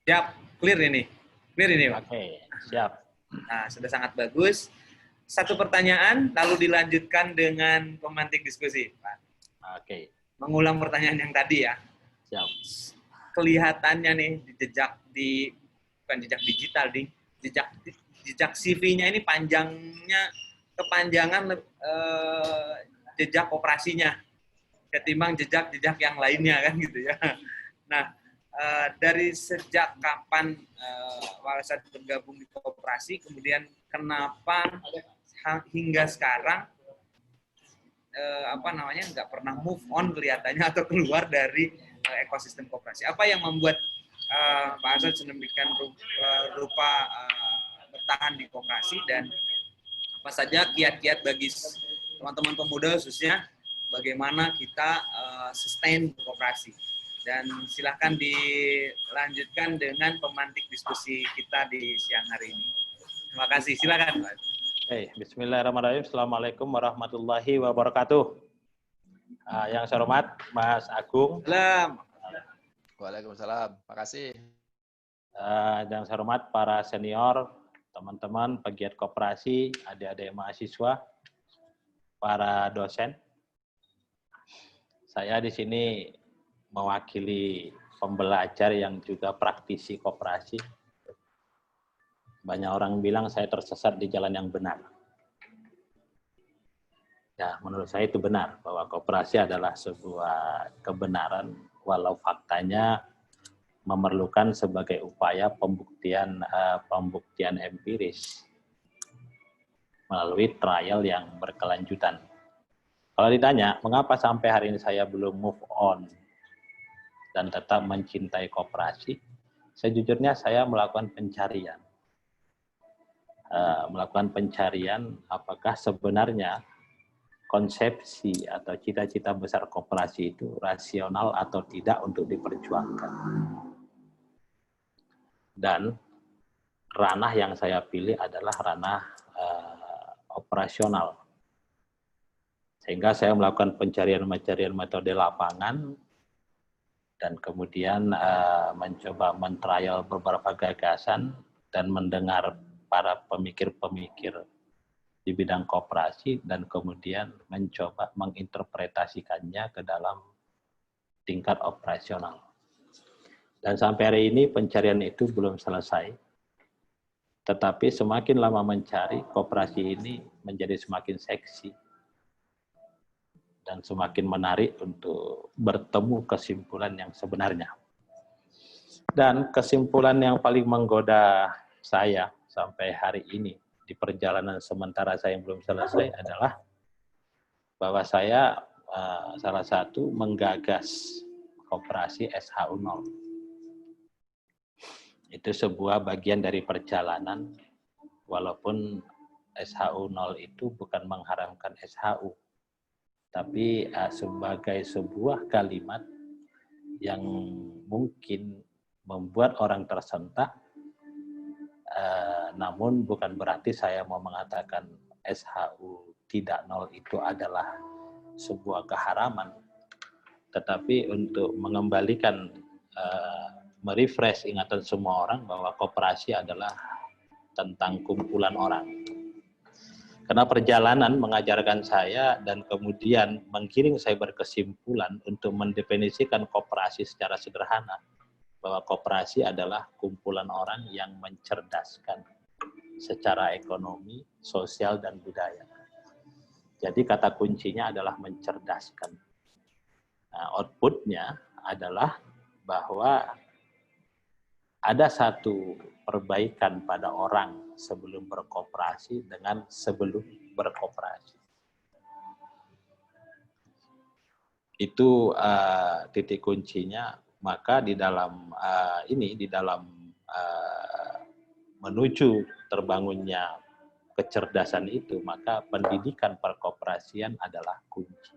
Siap, clear ini. Clear ini, Pak. Oke, siap. Nah, sudah sangat bagus. Satu pertanyaan, lalu dilanjutkan dengan pemantik diskusi, Pak. Oke. Mengulang pertanyaan yang tadi ya. Siap. Kelihatannya nih, bukan jejak digital, jejak CV-nya ini kepanjangan jejak operasinya ketimbang jejak yang lainnya kan gitu ya. Nah, dari sejak kapan Pak bergabung di koperasi, kemudian kenapa hingga sekarang nggak pernah move on kelihatannya atau keluar dari ekosistem koperasi? Apa yang membuat Pak Arsyad sedemikian rupa bertahan di koperasi, dan apa saja kiat-kiat bagi teman-teman pemuda khususnya bagaimana kita sustain koperasi? Dan silahkan dilanjutkan dengan pemantik diskusi kita di siang hari ini. Terima kasih. Silakan, Pak. Bismillahirrahmanirrahim. Assalamualaikum warahmatullahi wabarakatuh. Yang saya hormat Mas Agung. Salam. Waalaikumsalam. Terima kasih. Yang saya hormat para senior, teman-teman pegiat koperasi, adik-adik mahasiswa, para dosen. Saya di sini mewakili pembelajar yang juga praktisi koperasi. Banyak orang bilang saya tersesat di jalan yang benar. Ya, menurut saya itu benar, bahwa koperasi adalah sebuah kebenaran, walau faktanya memerlukan sebagai upaya pembuktian empiris melalui trial yang berkelanjutan. Kalau ditanya, mengapa sampai hari ini saya belum move on dan tetap mencintai koperasi, sejujurnya saya melakukan pencarian. Apakah sebenarnya konsepsi atau cita-cita besar koperasi itu rasional atau tidak untuk diperjuangkan. Dan ranah yang saya pilih adalah ranah operasional. Sehingga saya melakukan pencarian metode lapangan dan kemudian mencoba men-trial beberapa gagasan dan mendengar para pemikir-pemikir di bidang koperasi dan kemudian mencoba menginterpretasikannya ke dalam tingkat operasional. Dan sampai hari ini pencarian itu belum selesai. Tetapi semakin lama mencari, koperasi ini menjadi semakin seksi dan semakin menarik untuk bertemu kesimpulan yang sebenarnya. Dan kesimpulan yang paling menggoda saya sampai hari ini di perjalanan sementara saya yang belum selesai adalah bahwa saya salah satu menggagas koperasi SHU 0. Itu sebuah bagian dari perjalanan, walaupun SHU 0 itu bukan mengharamkan SHU, tapi sebagai sebuah kalimat yang mungkin membuat orang tersentak, namun bukan berarti saya mau mengatakan SHU tidak 0 itu adalah sebuah keharaman, tetapi untuk mengembalikan, merefresh ingatan semua orang bahwa koperasi adalah tentang kumpulan orang. Karena perjalanan mengajarkan saya dan kemudian menggiring saya berkesimpulan untuk mendefinisikan koperasi secara sederhana, bahwa koperasi adalah kumpulan orang yang mencerdaskan secara ekonomi, sosial, dan budaya. Jadi kata kuncinya adalah mencerdaskan. Nah, outputnya adalah bahwa ada satu perbaikan pada orang sebelum berkoperasi dengan sebelum berkoperasi. Itu titik kuncinya. Maka di dalam menuju terbangunnya kecerdasan itu, maka pendidikan perkoperasian adalah kunci.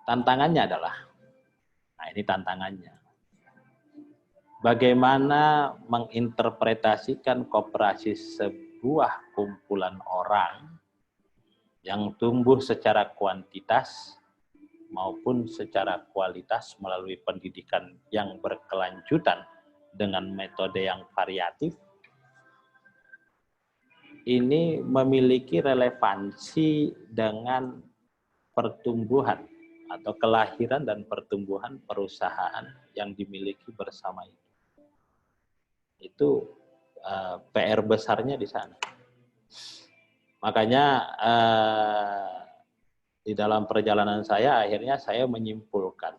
Tantangannya adalah, nah ini tantangannya, bagaimana menginterpretasikan koperasi sebuah kumpulan orang yang tumbuh secara kuantitas maupun secara kualitas melalui pendidikan yang berkelanjutan dengan metode yang variatif, ini memiliki relevansi dengan pertumbuhan atau kelahiran dan pertumbuhan perusahaan yang dimiliki bersama itu. Itu PR besarnya di sana. Makanya di dalam perjalanan saya, akhirnya saya menyimpulkan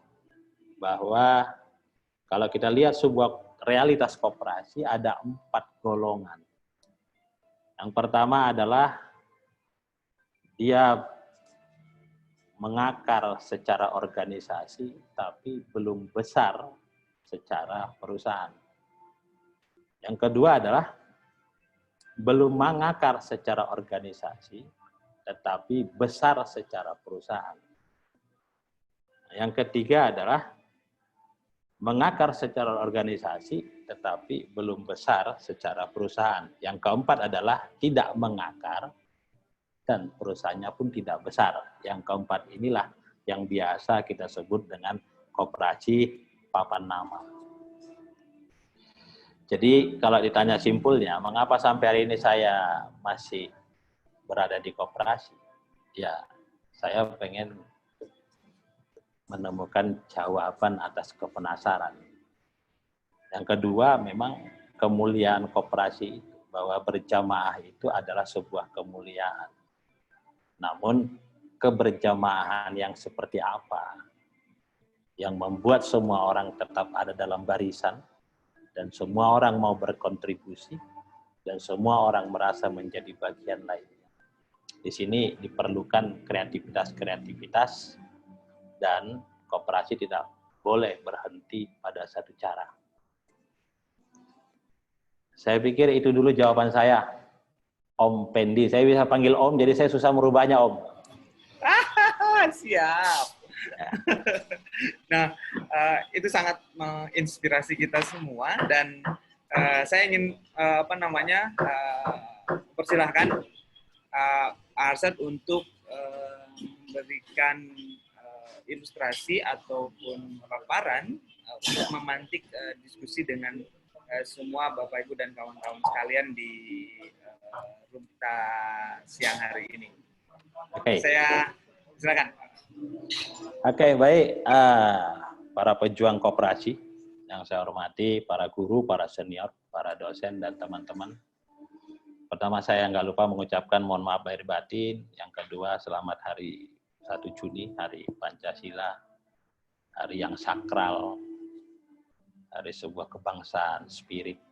bahwa kalau kita lihat sebuah realitas koperasi, ada 4 golongan. Yang pertama adalah dia mengakar secara organisasi, tapi belum besar secara perusahaan. Yang kedua adalah belum mengakar secara organisasi, tetapi besar secara perusahaan. Yang ketiga adalah mengakar secara organisasi, tetapi belum besar secara perusahaan. Yang keempat adalah tidak mengakar, dan perusahaannya pun tidak besar. Yang keempat inilah yang biasa kita sebut dengan koperasi papan nama. Jadi kalau ditanya simpulnya, mengapa sampai hari ini saya masih berada di koperasi? Ya, saya pengen menemukan jawaban atas kepenasaran. Yang kedua, memang kemuliaan koperasi, bahwa berjamaah itu adalah sebuah kemuliaan. Namun, keberjamahan yang seperti apa yang membuat semua orang tetap ada dalam barisan, dan semua orang mau berkontribusi, dan semua orang merasa menjadi bagian lainnya. Di sini diperlukan kreativitas, dan koperasi tidak boleh berhenti pada satu cara. Saya pikir itu dulu jawaban saya. Om Pendi, saya bisa panggil Om, jadi saya susah merubahnya, Om. Siap. Nah, itu sangat menginspirasi kita semua, dan saya ingin persilahkan Arsyad untuk memberikan ilustrasi ataupun paparan untuk memantik diskusi dengan semua Bapak Ibu dan kawan-kawan sekalian di room kita siang hari ini. Oke. Saya silakan. Oke, baik. Para pejuang koperasi yang saya hormati, para guru, para senior, para dosen, dan teman-teman. Pertama, saya nggak lupa mengucapkan mohon maaf lahir batin. Yang kedua, selamat hari 1 Juni, hari Pancasila, hari yang sakral, hari sebuah kebangsaan, spirit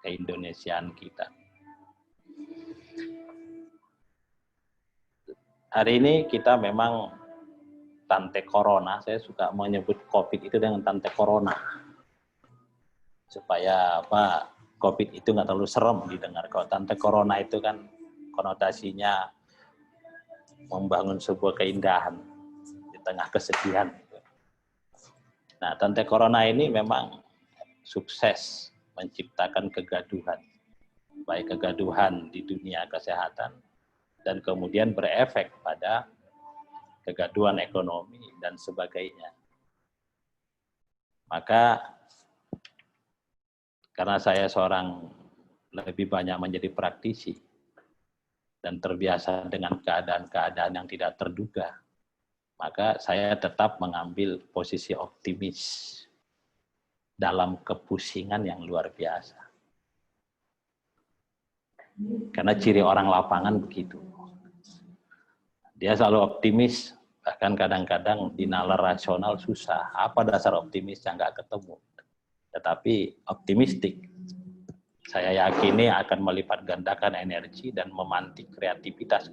keindonesiaan kita. Hari ini kita memang tante corona, saya suka menyebut COVID itu dengan tante corona. Supaya COVID itu nggak terlalu serem didengar. Kalau tante corona itu kan konotasinya membangun sebuah keindahan di tengah kesedihan. Nah, tante corona ini memang sukses menciptakan kegaduhan, baik kegaduhan di dunia kesehatan, dan kemudian berefek pada kegaduhan ekonomi dan sebagainya. Maka karena saya seorang lebih banyak menjadi praktisi dan terbiasa dengan keadaan-keadaan yang tidak terduga, maka saya tetap mengambil posisi optimis dalam kepusingan yang luar biasa. Karena ciri orang lapangan begitu. Dia selalu optimis, bahkan kadang-kadang di nalar rasional susah. Apa dasar optimisnya nggak ketemu. Tetapi optimistik, saya yakini akan melipat gandakan energi dan memantik kreativitas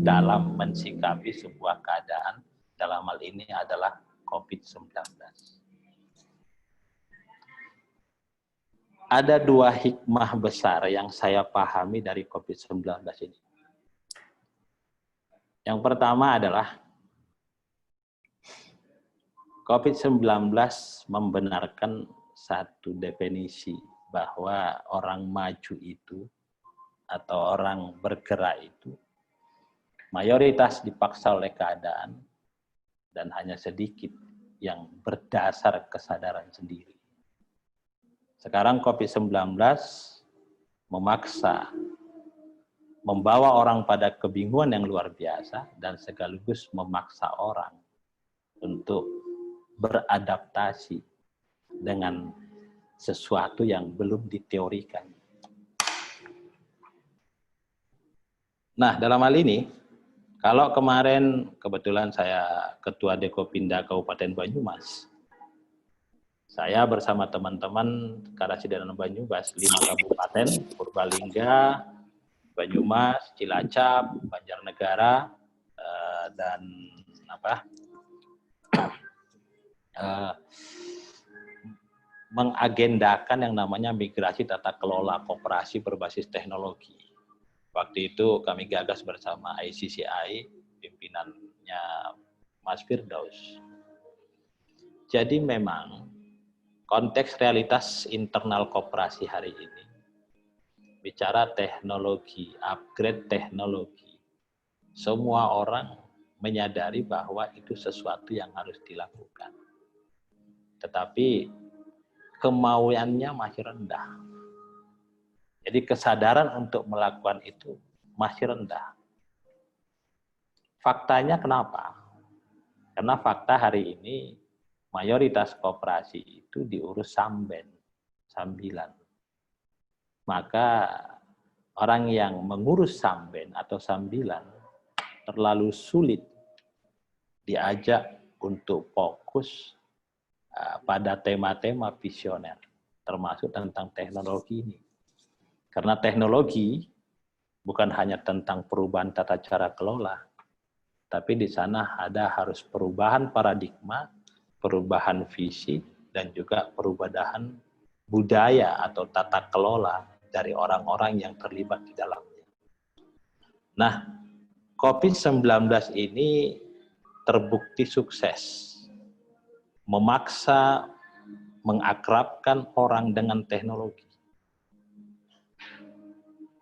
dalam mensikapi sebuah keadaan, dalam hal ini adalah COVID-19. Ada dua hikmah besar yang saya pahami dari COVID-19 ini. Yang pertama adalah COVID-19 membenarkan satu definisi bahwa orang maju itu atau orang bergerak itu mayoritas dipaksa oleh keadaan dan hanya sedikit yang berdasar kesadaran sendiri. Sekarang COVID-19 memaksa, membawa orang pada kebingungan yang luar biasa dan sekaligus memaksa orang untuk beradaptasi dengan sesuatu yang belum diteorikan. Nah, dalam hal ini, kalau kemarin kebetulan saya Ketua Dekopinda Kabupaten Banyumas, saya bersama teman-teman Karasi dan Banyumas, 5 kabupaten, Purbalingga, Banyumas, Cilacap, Banjarnegara, dan mengagendakan yang namanya migrasi tata kelola koperasi berbasis teknologi. Waktu itu kami gagas bersama ICCI, pimpinannya Mas Firdaus. Jadi memang konteks realitas internal koperasi hari ini, bicara teknologi, upgrade teknologi, semua orang menyadari bahwa itu sesuatu yang harus dilakukan. Tetapi kemauannya masih rendah. Jadi kesadaran untuk melakukan itu masih rendah. Faktanya kenapa? Karena fakta hari ini mayoritas koperasi itu diurus sambilan. Maka orang yang mengurus samben atau sambilan terlalu sulit diajak untuk fokus pada tema-tema visioner, termasuk tentang teknologi ini. Karena teknologi bukan hanya tentang perubahan tata cara kelola, tapi di sana ada harus perubahan paradigma, perubahan visi, dan juga perubahan budaya atau tata kelola dari orang-orang yang terlibat di dalamnya. Nah, COVID-19 ini terbukti sukses memaksa mengakrabkan orang dengan teknologi.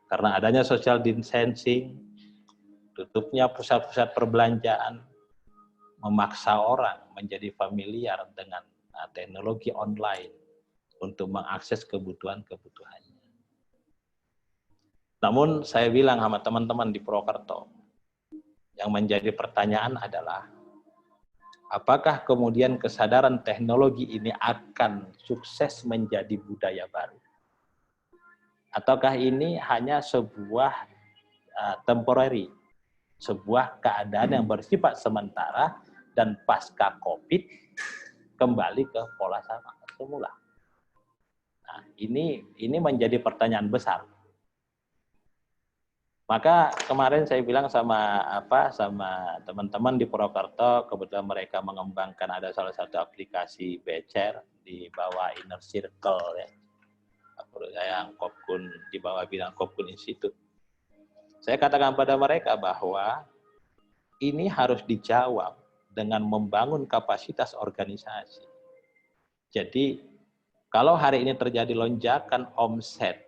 Karena adanya social distancing, tutupnya pusat-pusat perbelanjaan, memaksa orang menjadi familiar dengan teknologi online untuk mengakses kebutuhan-kebutuhannya. Namun saya bilang sama teman-teman di Purwokerto, yang menjadi pertanyaan adalah, apakah kemudian kesadaran teknologi ini akan sukses menjadi budaya baru? Ataukah ini hanya sebuah temporary, sebuah keadaan yang bersifat sementara dan pasca COVID kembali ke pola sama semula? Nah, ini menjadi pertanyaan besar. Maka kemarin saya bilang sama teman-teman di Purwokerto, kebetulan mereka mengembangkan ada salah satu aplikasi Becer di bawah Inner Circle ya. Yang Kopkun di bawah bidang Kopkun Institute. Saya katakan pada mereka bahwa ini harus dijawab dengan membangun kapasitas organisasi. Jadi kalau hari ini terjadi lonjakan omset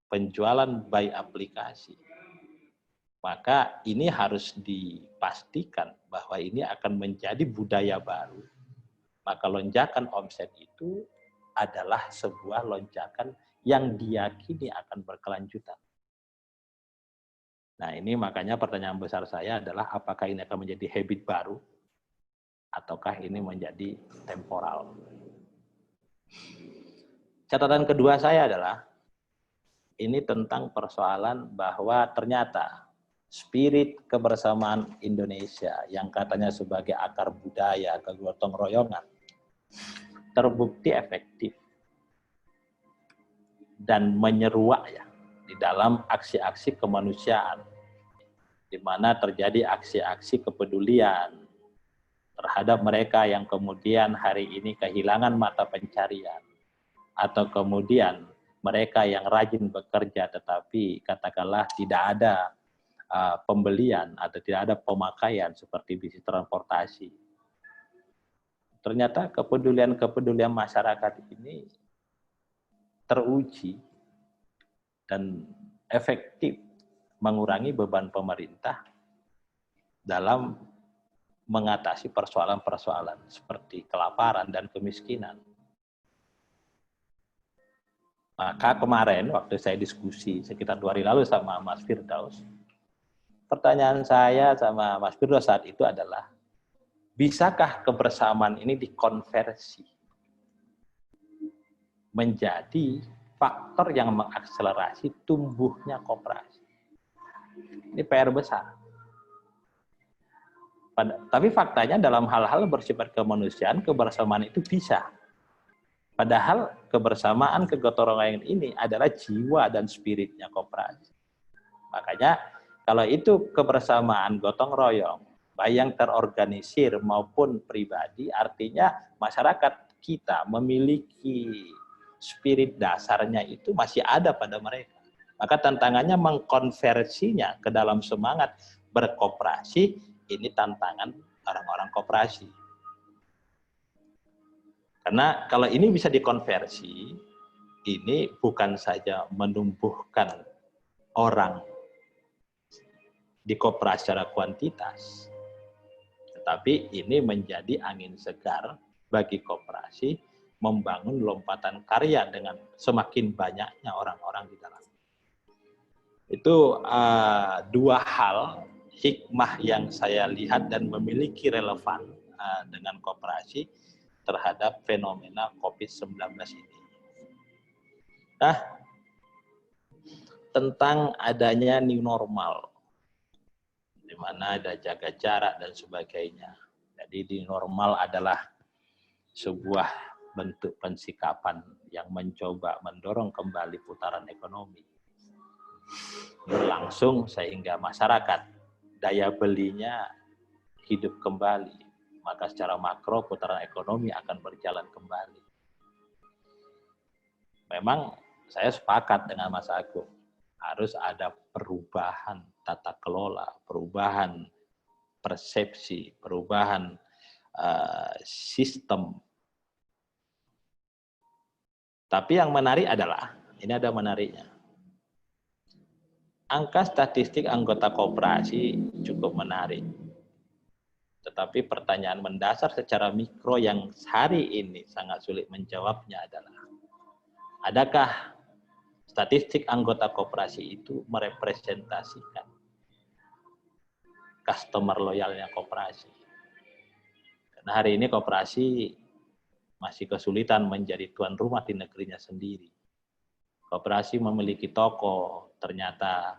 penjualan by aplikasi, maka ini harus dipastikan bahwa ini akan menjadi budaya baru. Maka lonjakan omset itu adalah sebuah lonjakan yang diyakini akan berkelanjutan. Nah, ini makanya pertanyaan besar saya adalah apakah ini akan menjadi habit baru ataukah ini menjadi temporal. Catatan kedua saya adalah ini tentang persoalan bahwa ternyata spirit kebersamaan Indonesia yang katanya sebagai akar budaya, kegotong royongan, terbukti efektif dan menyeruak ya di dalam aksi-aksi kemanusiaan, di di mana terjadi aksi-aksi kepedulian terhadap mereka yang kemudian hari ini kehilangan mata pencarian, atau kemudian mereka yang rajin bekerja tetapi katakanlah tidak ada pembelian atau tidak ada pemakaian seperti bisnis transportasi. Ternyata kepedulian masyarakat ini teruji dan efektif mengurangi beban pemerintah dalam mengatasi persoalan-persoalan seperti kelaparan dan kemiskinan. Maka kemarin waktu saya diskusi sekitar 2 hari lalu sama Mas Firdaus, pertanyaan saya sama Mas Firdaus saat itu adalah, bisakah kebersamaan ini dikonversi menjadi faktor yang mengakselerasi tumbuhnya koperasi? Ini PR besar. Tapi faktanya dalam hal-hal bersifat kemanusiaan, kebersamaan itu bisa. Padahal kebersamaan, kegotong royongan ini adalah jiwa dan spiritnya koperasi. Makanya kalau itu kebersamaan gotong royong, baik yang terorganisir maupun pribadi, artinya masyarakat kita memiliki spirit dasarnya itu masih ada pada mereka. Maka tantangannya mengkonversinya ke dalam semangat berkoperasi, ini tantangan orang-orang koperasi. Karena kalau ini bisa dikonversi, ini bukan saja menumbuhkan orang di koperasi secara kuantitas, tetapi ini menjadi angin segar bagi koperasi membangun lompatan karya dengan semakin banyaknya orang-orang di dalam. Itu dua hal hikmah yang saya lihat dan memiliki relevan dengan koperasi terhadap fenomena COVID-19 ini. Nah, tentang adanya new normal, di mana ada jaga jarak dan sebagainya. Jadi new normal adalah sebuah bentuk pensikapan yang mencoba mendorong kembali putaran ekonomi berlangsung sehingga masyarakat daya belinya hidup kembali, maka secara makro putaran ekonomi akan berjalan kembali. Memang saya sepakat dengan Mas Agung, harus ada perubahan tata kelola, perubahan persepsi, perubahan sistem. Tapi yang menarik adalah, ini ada menariknya, angka statistik anggota koperasi cukup menarik. Tetapi pertanyaan mendasar secara mikro yang hari ini sangat sulit menjawabnya adalah, adakah statistik anggota koperasi itu merepresentasikan customer loyalnya koperasi? Karena hari ini koperasi masih kesulitan menjadi tuan rumah di negerinya sendiri. Koperasi memiliki toko, ternyata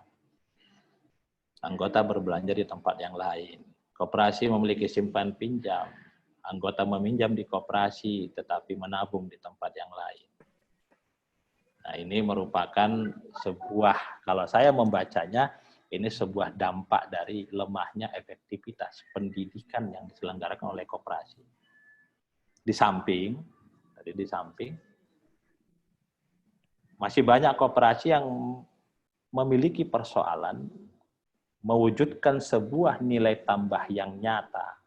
anggota berbelanja di tempat yang lain. Koperasi memiliki simpan pinjam, anggota meminjam di koperasi tetapi menabung di tempat yang lain. Nah, ini merupakan sebuah, kalau saya membacanya, ini sebuah dampak dari lemahnya efektivitas pendidikan yang diselenggarakan oleh koperasi. Di samping, masih banyak koperasi yang memiliki persoalan mewujudkan sebuah nilai tambah yang nyata,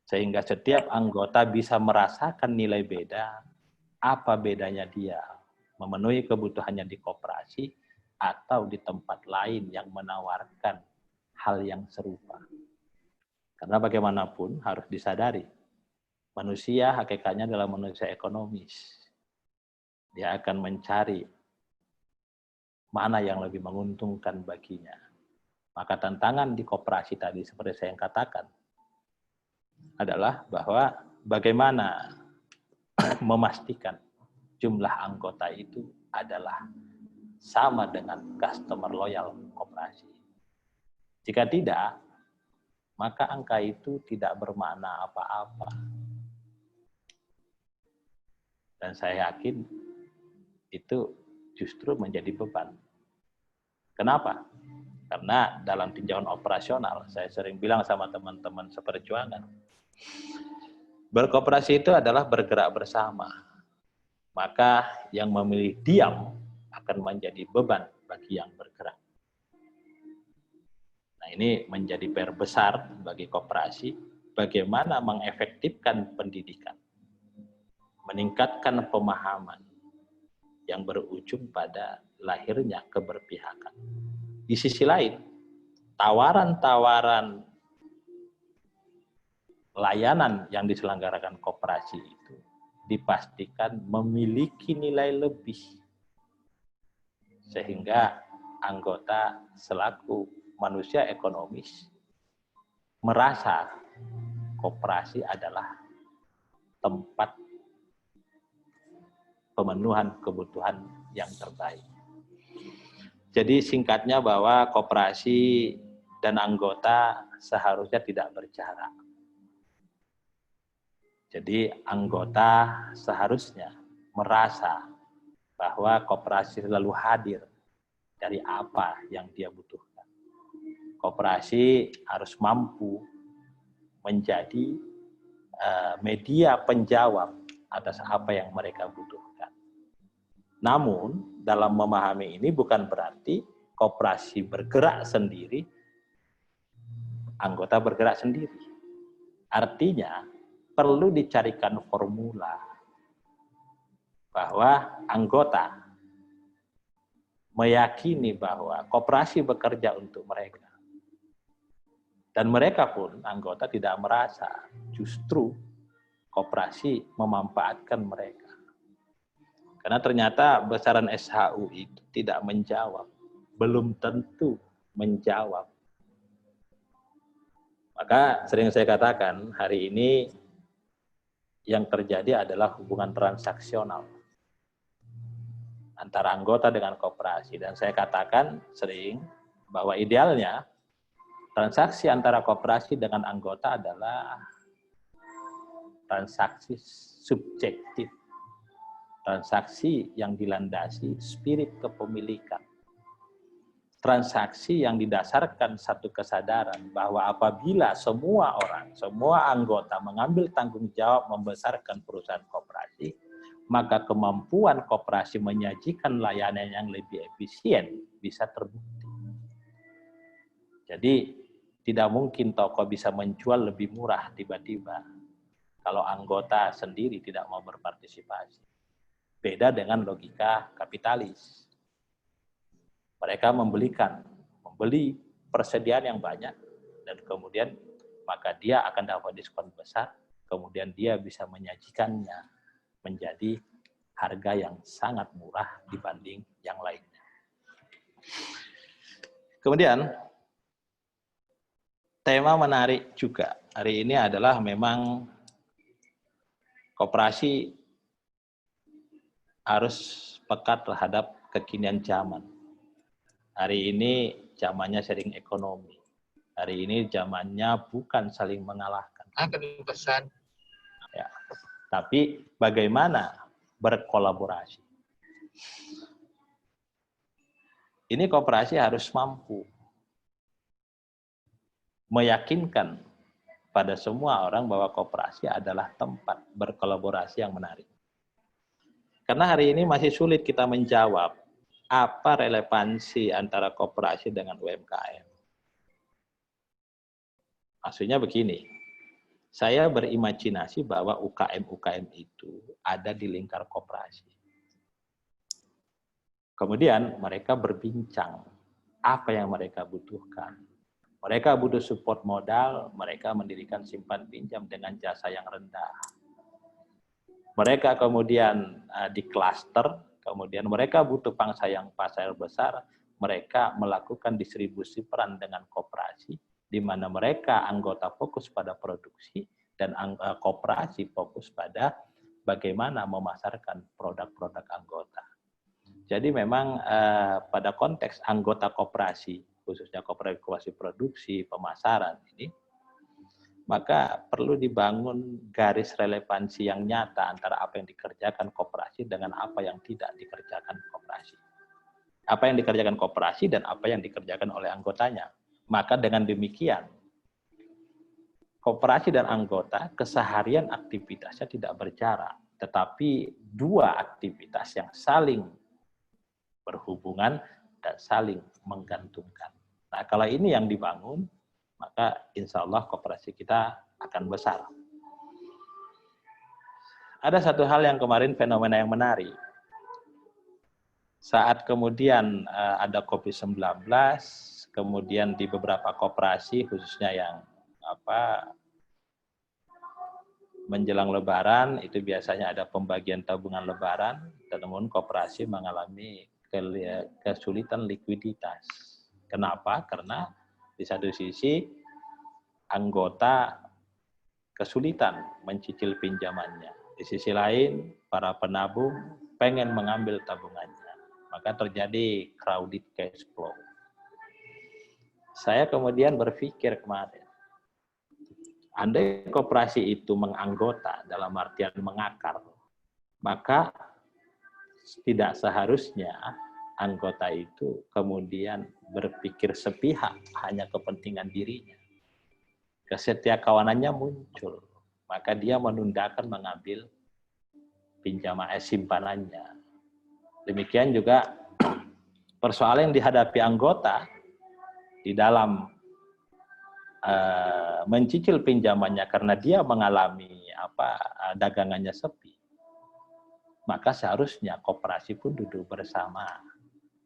sehingga setiap anggota bisa merasakan nilai beda, apa bedanya dia memenuhi kebutuhannya di koperasi atau di tempat lain yang menawarkan hal yang serupa. Karena bagaimanapun harus disadari, manusia hakikatnya adalah manusia ekonomis. Dia akan mencari mana yang lebih menguntungkan baginya. Maka tantangan di koperasi tadi seperti saya yang katakan adalah bahwa bagaimana memastikan jumlah anggota itu adalah sama dengan customer loyal koperasi. Jika tidak, maka angka itu tidak bermakna apa-apa. Dan saya yakin itu justru menjadi beban. Kenapa? Karena dalam tinjauan operasional, saya sering bilang sama teman-teman seperjuangan, berkoperasi itu adalah bergerak bersama. Maka yang memilih diam akan menjadi beban bagi yang bergerak. Nah, ini menjadi PR besar bagi koperasi, bagaimana mengefektifkan pendidikan, meningkatkan pemahaman yang berujung pada lahirnya keberpihakan. Di sisi lain, tawaran-tawaran layanan yang diselenggarakan koperasi itu dipastikan memiliki nilai lebih, sehingga anggota selaku manusia ekonomis merasa koperasi adalah tempat pemenuhan kebutuhan yang terbaik. Jadi singkatnya bahwa koperasi dan anggota seharusnya tidak berjarak. Jadi anggota seharusnya merasa bahwa koperasi selalu hadir dari apa yang dia butuhkan. Koperasi harus mampu menjadi media penjawab atas apa yang mereka butuhkan. Namun, dalam memahami ini bukan berarti koperasi bergerak sendiri, anggota bergerak sendiri. Artinya, perlu dicarikan formula bahwa anggota meyakini bahwa koperasi bekerja untuk mereka. Dan mereka pun, anggota tidak merasa justru koperasi memanfaatkan mereka. Karena ternyata besaran SHU itu tidak menjawab, belum tentu menjawab. Maka sering saya katakan, hari ini yang terjadi adalah hubungan transaksional antara anggota dengan koperasi. Dan saya katakan sering bahwa idealnya transaksi antara koperasi dengan anggota adalah transaksi subjektif. Transaksi yang dilandasi spirit kepemilikan. Transaksi yang didasarkan satu kesadaran bahwa apabila semua orang, semua anggota mengambil tanggung jawab membesarkan perusahaan koperasi, maka kemampuan koperasi menyajikan layanan yang lebih efisien bisa terbukti. Jadi tidak mungkin toko bisa menjual lebih murah tiba-tiba kalau anggota sendiri tidak mau berpartisipasi. Beda dengan logika kapitalis. Mereka membeli persediaan yang banyak, dan kemudian maka dia akan dapat diskon besar, kemudian dia bisa menyajikannya menjadi harga yang sangat murah dibanding yang lainnya. Kemudian, tema menarik juga hari ini adalah memang koperasi harus peka terhadap kekinian zaman. Hari ini zamannya sharing ekonomi. Hari ini zamannya bukan saling mengalahkan. Akan pesan. Ya, tapi bagaimana berkolaborasi. Ini koperasi harus mampu meyakinkan pada semua orang bahwa koperasi adalah tempat berkolaborasi yang menarik. Karena hari ini masih sulit kita menjawab apa relevansi antara koperasi dengan UMKM. Maksudnya begini, saya berimajinasi bahwa UKM-UKM itu ada di lingkar koperasi. Kemudian mereka berbincang apa yang mereka butuhkan. Mereka butuh support modal, mereka mendirikan simpan pinjam dengan jasa yang rendah. Mereka kemudian di klaster, kemudian mereka butuh pangsa yang pasar besar, mereka melakukan distribusi peran dengan koperasi, di mana mereka anggota fokus pada produksi, dan koperasi fokus pada bagaimana memasarkan produk-produk anggota. Jadi memang pada konteks anggota koperasi, khususnya koperasi produksi, pemasaran ini, maka perlu dibangun garis relevansi yang nyata antara apa yang dikerjakan koperasi dengan apa yang tidak dikerjakan koperasi. apa yang dikerjakan koperasi dan apa yang dikerjakan oleh anggotanya. Maka dengan demikian, koperasi dan anggota keseharian aktivitasnya tidak berjarak, tetapi dua aktivitas yang saling berhubungan dan saling menggantungkan. Nah, kalau ini yang dibangun, maka insya Allah koperasi kita akan besar. Ada satu hal yang kemarin fenomena yang menarik. Saat kemudian ada COVID-19, kemudian di beberapa koperasi, khususnya yang menjelang Lebaran, itu biasanya ada pembagian tabungan Lebaran, namun koperasi mengalami kesulitan likuiditas. Kenapa? Karena di satu sisi anggota kesulitan mencicil pinjamannya. Di sisi lain, para penabung pengen mengambil tabungannya. Maka terjadi crowded cash flow. Saya kemudian berpikir kemarin, andai koperasi itu menganggota dalam artian mengakar, maka tidak seharusnya anggota itu kemudian berpikir sepihak hanya kepentingan dirinya. Kesetiakawanannya muncul, maka dia menundakan mengambil pinjaman simpanannya. Demikian juga persoalan yang dihadapi anggota di dalam mencicil pinjamannya karena dia mengalami dagangannya sepi. Maka seharusnya koperasi pun duduk bersama.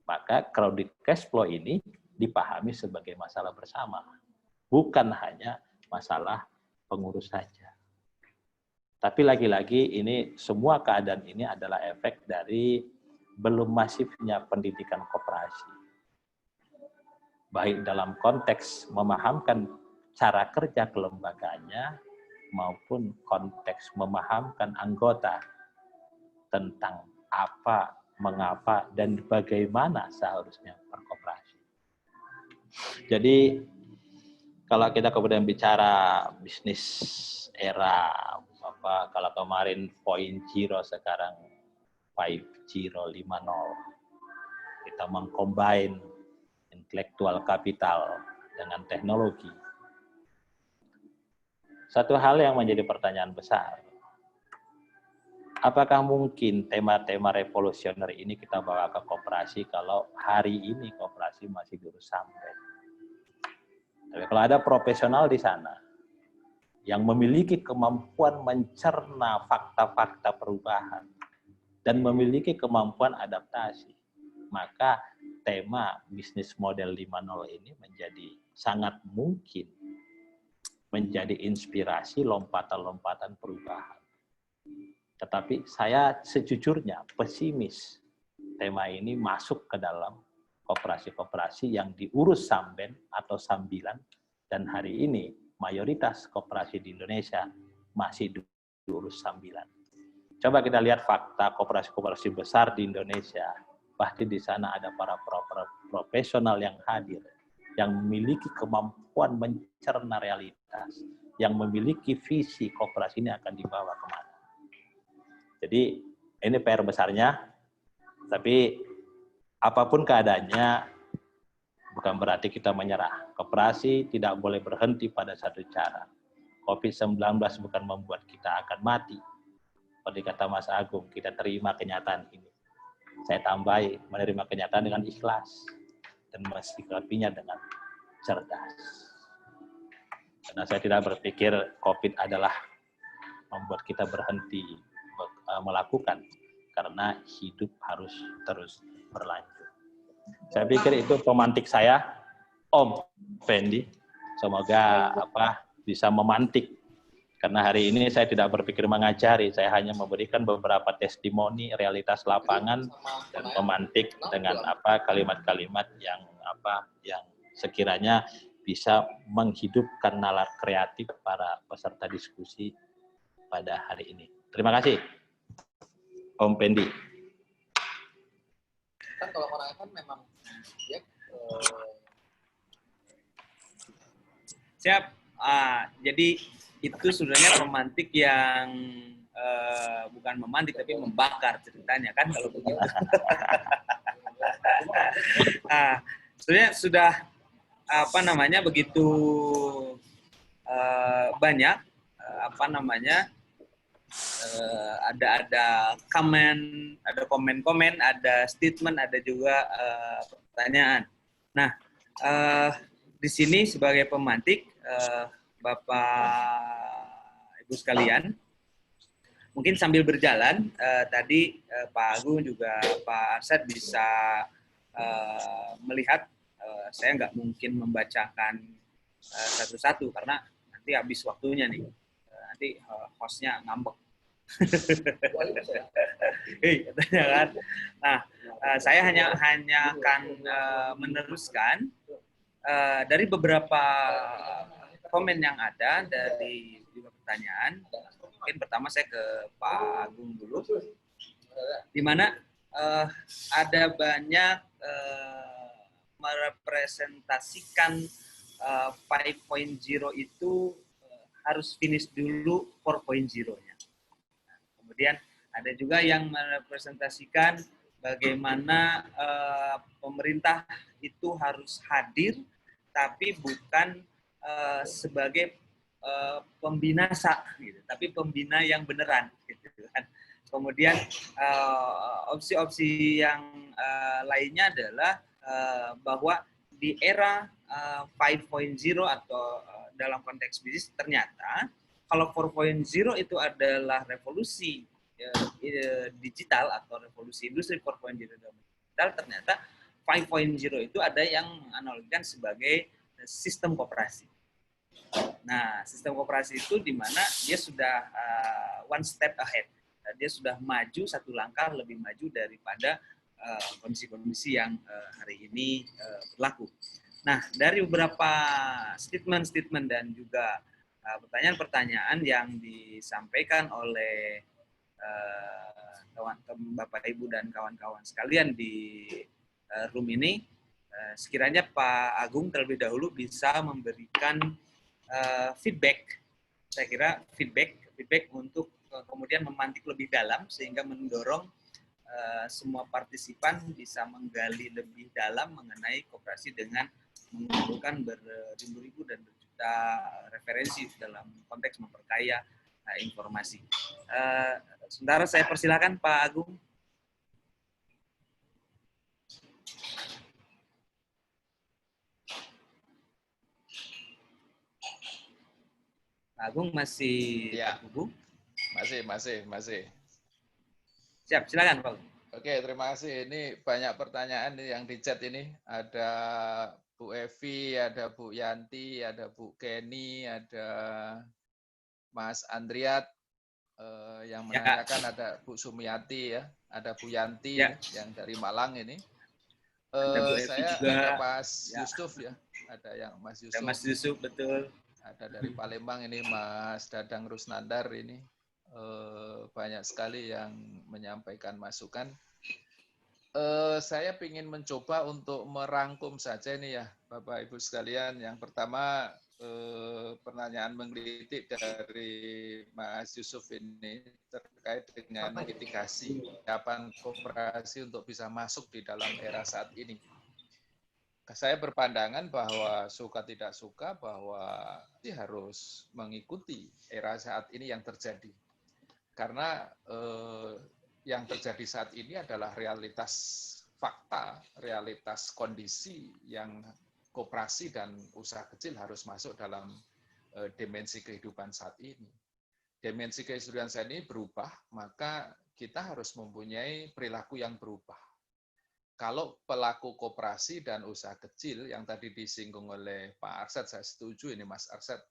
Maka crowded cash flow ini dipahami sebagai masalah bersama. Bukan hanya masalah pengurus saja. Tapi lagi-lagi ini semua keadaan ini adalah efek dari belum masifnya pendidikan koperasi. Baik dalam konteks memahamkan cara kerja kelembagaannya maupun konteks memahamkan anggota tentang apa, mengapa, dan bagaimana seharusnya berkoperasi. Jadi kalau kita kemudian bicara bisnis era kalau kemarin 4.0 sekarang 5.0, 5.0, kita mengcombine intelektual kapital dengan teknologi. Satu hal yang menjadi pertanyaan besar, apakah mungkin tema-tema revolusioner ini kita bawa ke koperasi kalau hari ini koperasi masih diurus sampai? Tapi kalau ada profesional di sana yang memiliki kemampuan mencerna fakta-fakta perubahan dan memiliki kemampuan adaptasi, maka tema bisnis model 5.0 ini menjadi sangat mungkin menjadi inspirasi lompatan-lompatan perubahan. Tetapi saya sejujurnya pesimis tema ini masuk ke dalam koperasi-koperasi yang diurus samben atau sambilan, dan hari ini mayoritas koperasi di Indonesia masih diurus sambilan. Coba kita lihat fakta koperasi-koperasi besar di Indonesia. Pasti di sana ada para profesional yang hadir, yang memiliki kemampuan mencerna realitas, yang memiliki visi koperasi ini akan dibawa kemana. Jadi ini PR besarnya, tapi apapun keadaannya bukan berarti kita menyerah. Koperasi tidak boleh berhenti pada satu cara. COVID-19 bukan membuat kita akan mati. Seperti kata Mas Agung, kita terima kenyataan ini. Saya tambahi, menerima kenyataan dengan ikhlas dan mensikapinya dengan cerdas. Karena saya tidak berpikir COVID adalah membuat kita berhenti melakukan, karena hidup harus terus berlanjut. Saya pikir itu pemantik saya, Om Fendi. Semoga bisa memantik. Karena hari ini saya tidak berpikir mengajari, saya hanya memberikan beberapa testimoni realitas lapangan dan memantik dengan kalimat-kalimat yang sekiranya bisa menghidupkan nalar kreatif para peserta diskusi pada hari ini. Terima kasih, Om Pendi. Kan kalau orang kan memang ya, siap. Jadi itu sebenarnya pemantik yang bukan memantik tapi membakar ceritanya kan kalau begitu. Sebenarnya sudah begitu banyak ada komen-komen, ada statement, ada juga pertanyaan. Nah, di sini sebagai pemantik, Bapak Ibu sekalian, mungkin sambil berjalan tadi Pak Agung juga Pak Arsyad bisa melihat, saya nggak mungkin membacakan satu-satu karena nanti habis waktunya nih, nanti hostnya ngambek. Katanya kan. Nah, saya hanya akan meneruskan dari beberapa komen yang ada dari juga pertanyaan. Mungkin pertama saya ke Pak Agung dulu, di mana ada banyak merepresentasikan 5.0 itu harus finish dulu 4.0-nya. Kemudian ada juga yang merepresentasikan bagaimana pemerintah itu harus hadir, tapi bukan sebagai pembinasa, gitu, tapi pembina yang beneran. Gitu kan. Kemudian opsi-opsi yang lainnya adalah bahwa di era 5.0 atau dalam konteks bisnis, ternyata kalau 4.0 itu adalah revolusi digital atau revolusi industri 4.0 digital, ternyata 5.0 itu ada yang menganalogikan sebagai sistem koperasi. Nah, sistem koperasi itu di mana dia sudah one step ahead. Dia sudah maju satu langkah lebih maju daripada kondisi-kondisi yang hari ini berlaku. Nah, dari beberapa statement-statement dan juga pertanyaan-pertanyaan yang disampaikan oleh Bapak Ibu dan kawan-kawan sekalian di room ini, sekiranya Pak Agung terlebih dahulu bisa memberikan feedback. Saya kira feedback untuk kemudian memantik lebih dalam sehingga mendorong semua partisipan bisa menggali lebih dalam mengenai koperasi dengan mengumpulkan beribu-ribu dan berjuta referensi dalam konteks memperkaya informasi. Sementara saya persilakan Pak Agung. Pak Agung masih terhubung? Masih. Siap, silakan Pak. Oke, terima kasih. Ini banyak pertanyaan yang di chat ini. Ada Bu Evi, ada Bu Yanti, ada Bu Kenny, ada Mas Andriat yang menanyakan, ada Bu Sumiati ya, ada Bu Yanti yang dari Malang ini. Saya juga. Ada Mas Yusuf ya, ada yang Mas Yusuf. Ada Mas Yusuf, betul. Ada dari Palembang ini Mas Dadang Rusnandar ini. Banyak sekali yang menyampaikan masukan. Saya ingin mencoba untuk merangkum saja ini ya, Bapak Ibu sekalian. Yang pertama, pertanyaan menggelitik dari Mas Yusuf ini terkait dengan mitigasi kesiapan koperasi untuk bisa masuk di dalam era saat ini. Saya berpandangan bahwa suka tidak suka bahwa harus mengikuti era saat ini yang terjadi. Karena yang terjadi saat ini adalah realitas fakta, realitas kondisi yang koperasi dan usaha kecil harus masuk dalam dimensi kehidupan saat ini. Dimensi kehidupan saat ini berubah, maka kita harus mempunyai perilaku yang berubah. Kalau pelaku koperasi dan usaha kecil yang tadi disinggung oleh Pak Arsyad, saya setuju ini Mas Arsyad,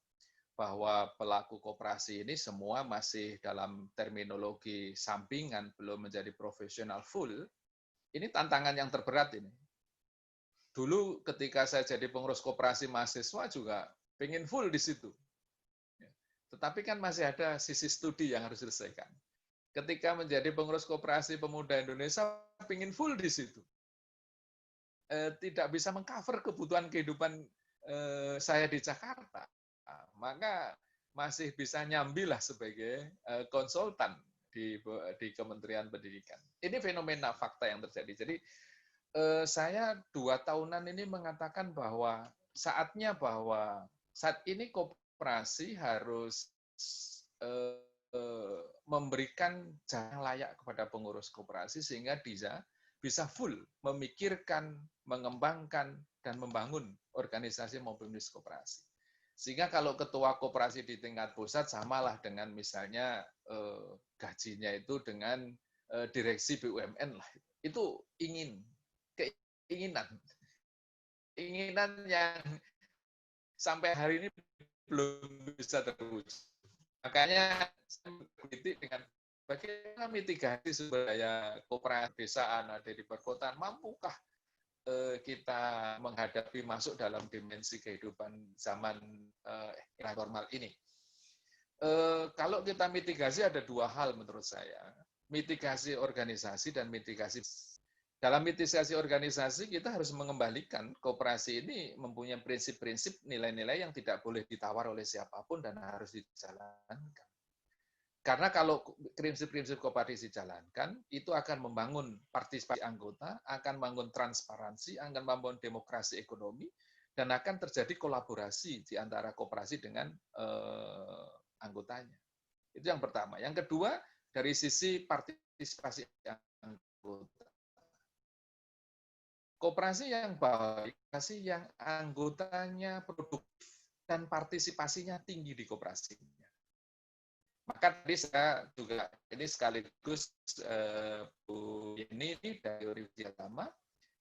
bahwa pelaku koperasi ini semua masih dalam terminologi sampingan, belum menjadi profesional full. Ini tantangan yang terberat ini. Dulu ketika saya jadi pengurus koperasi mahasiswa juga pengen full di situ. Tetapi kan masih ada sisi studi yang harus diselesaikan. Ketika menjadi pengurus koperasi pemuda Indonesia, pengen full di situ. Tidak bisa mengcover kebutuhan kehidupan saya di Jakarta. Maka masih bisa nyambilah sebagai konsultan di Kementerian Pendidikan. Ini fenomena fakta yang terjadi. Jadi Saya 2 tahunan ini mengatakan bahwa saat ini koperasi harus memberikan jalan layak kepada pengurus koperasi sehingga bisa full memikirkan, mengembangkan, dan membangun organisasi maupun bisnis koperasi. Sehingga kalau ketua koperasi di tingkat pusat samalah dengan misalnya gajinya itu dengan direksi BUMN lah. Itu keinginan yang sampai hari ini belum bisa terwujud. Makanya saya mengkritik dengan bagaimana mitigasi sumber daya koperasi desaan ada di perkotaan, mampukah kita menghadapi masuk dalam dimensi kehidupan zaman era normal ini. Kalau kita mitigasi ada 2 hal menurut saya, mitigasi organisasi dan mitigasi. Dalam mitigasi organisasi kita harus mengembalikan koperasi ini mempunyai prinsip-prinsip nilai-nilai yang tidak boleh ditawar oleh siapapun dan harus dijalankan. Karena kalau prinsip-prinsip koperasi dijalankan, itu akan membangun partisipasi anggota, akan membangun transparansi, akan membangun demokrasi ekonomi, dan akan terjadi kolaborasi di antara koperasi dengan anggotanya. Itu yang pertama. Yang kedua, dari sisi partisipasi anggota. Koperasi yang baik, koperasi yang anggotanya produktif dan partisipasinya tinggi di koperasinya. Maka tadi saya juga ini sekaligus Bu Yeni dari Universitas Agama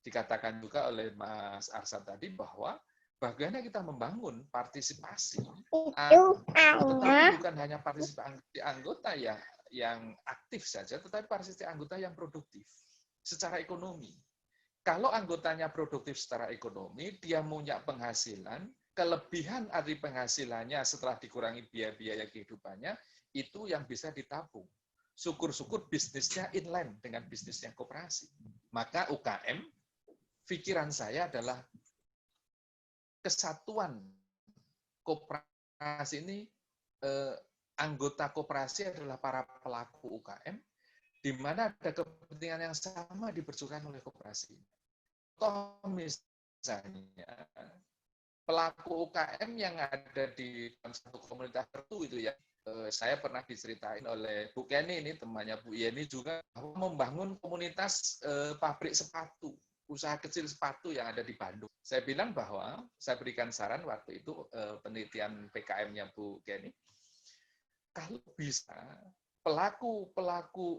dikatakan juga oleh Mas Arsyad tadi bahwa bagaimana kita membangun partisipasi, tetapi bukan hanya partisipasi anggota yang aktif saja, tetapi partisipasi anggota yang produktif secara ekonomi. Kalau anggotanya produktif secara ekonomi, dia punya penghasilan, kelebihan dari penghasilannya setelah dikurangi biaya-biaya kehidupannya, itu yang bisa ditabung. Syukur-syukur bisnisnya inline dengan bisnisnya koperasi. Maka UKM, pikiran saya adalah kesatuan koperasi ini, anggota koperasi adalah para pelaku UKM, di mana ada kepentingan yang sama diperjuangkan oleh koperasi. Contoh misalnya, pelaku UKM yang ada di dalam satu komunitas tertentu itu ya, saya pernah diceritain oleh Bu Kenny, ini temannya Bu Yeni juga, bahwa membangun komunitas pabrik sepatu, usaha kecil sepatu yang ada di Bandung. Saya bilang bahwa, saya berikan saran waktu itu penelitian PKM-nya Bu Kenny, kalau bisa pelaku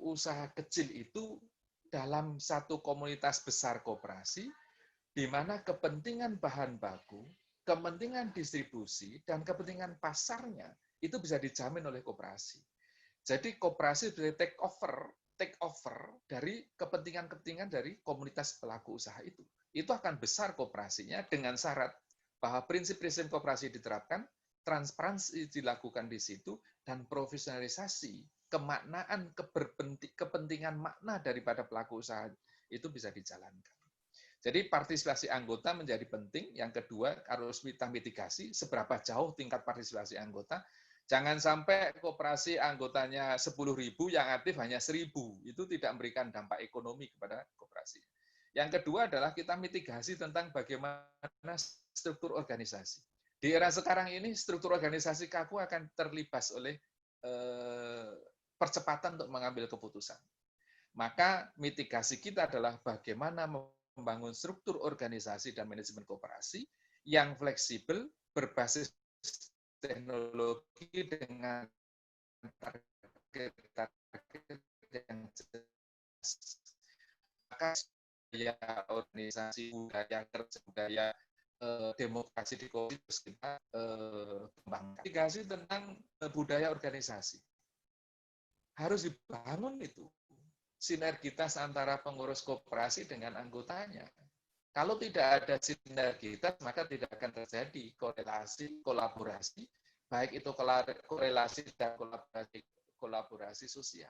usaha kecil itu dalam satu komunitas besar koperasi, di mana kepentingan bahan baku, kepentingan distribusi, dan kepentingan pasarnya itu bisa dijamin oleh koperasi. Jadi koperasi bisa take over dari kepentingan-kepentingan dari komunitas pelaku usaha itu. Itu akan besar koperasinya dengan syarat bahwa prinsip-prinsip koperasi diterapkan, transparansi dilakukan di situ, dan profesionalisasi kemaknaan kepentingan makna daripada pelaku usaha itu bisa dijalankan. Jadi partisipasi anggota menjadi penting. Yang kedua, harus kita mitigasi seberapa jauh tingkat partisipasi anggota. Jangan sampai koperasi anggotanya 10.000, yang aktif hanya 1.000. Itu tidak memberikan dampak ekonomi kepada koperasi. Yang kedua adalah kita mitigasi tentang bagaimana struktur organisasi. Di era sekarang ini, struktur organisasi kaku akan terlibas oleh percepatan untuk mengambil keputusan. Maka mitigasi kita adalah bagaimana membangun struktur organisasi dan manajemen koperasi yang fleksibel, berbasis teknologi dengan target-target yang jelas. Maka budaya organisasi, budaya kerja, budaya demokrasi di koperasi terus kita kembangkan. Mitigasi tentang budaya organisasi. Harus dibangun itu sinergitas antara pengurus koperasi dengan anggotanya. Kalau tidak ada sinergitas, maka tidak akan terjadi korelasi, kolaborasi, baik itu korelasi dan kolaborasi sosial.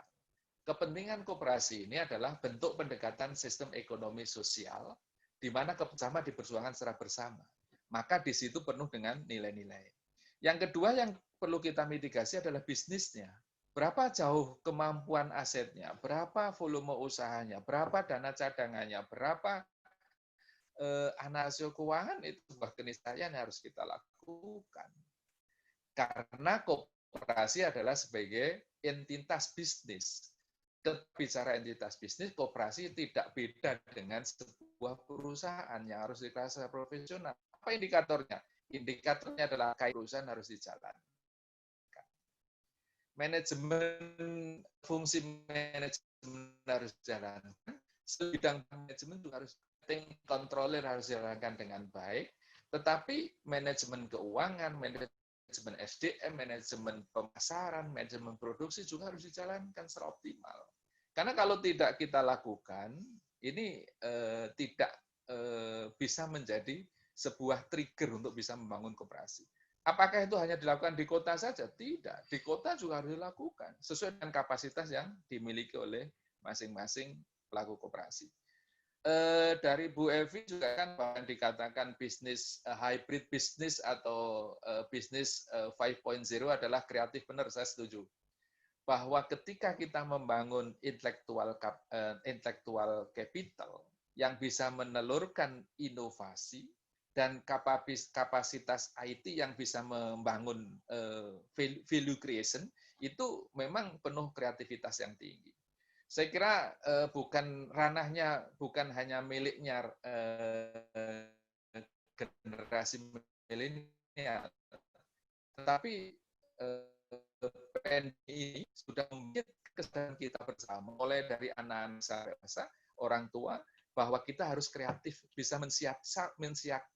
Kepentingan koperasi ini adalah bentuk pendekatan sistem ekonomi sosial, di mana bersama diperjuangkan secara bersama. Maka di situ penuh dengan nilai-nilai. Yang kedua yang perlu kita mitigasi adalah bisnisnya. Berapa jauh kemampuan asetnya, berapa volume usahanya, berapa dana cadangannya, berapa analisis keuangan itu sebuah keniscayaan yang harus kita lakukan. Karena koperasi adalah sebagai entitas bisnis. Bicara entitas bisnis, koperasi tidak beda dengan sebuah perusahaan yang harus dikelola profesional. Apa indikatornya? Indikatornya adalah perusahaan harus dijalankan. Manajemen, fungsi manajemen harus dijalankan. Sebidang manajemen juga harus, controller harus dijalankan dengan baik. Tetapi manajemen keuangan, manajemen SDM, manajemen pemasaran, manajemen produksi juga harus dijalankan secara optimal. Karena kalau tidak kita lakukan, ini tidak bisa menjadi sebuah trigger untuk bisa membangun koperasi. Apakah itu hanya dilakukan di kota saja? Tidak. Di kota juga harus dilakukan sesuai dengan kapasitas yang dimiliki oleh masing-masing pelaku koperasi. Dari Bu Evi juga kan bahwa dikatakan bisnis hybrid bisnis atau bisnis 5.0 adalah kreatif, benar, saya setuju. Bahwa ketika kita membangun intellectual capital yang bisa menelurkan inovasi dan kapasitas IT yang bisa membangun value creation, itu memang penuh kreativitas yang tinggi. Saya kira bukan ranahnya, bukan hanya miliknya generasi milenial, tetapi PNI ini sudah membuat kesadaran kita bersama, mulai dari anak-anak sampai dewasa, orang tua, bahwa kita harus kreatif, bisa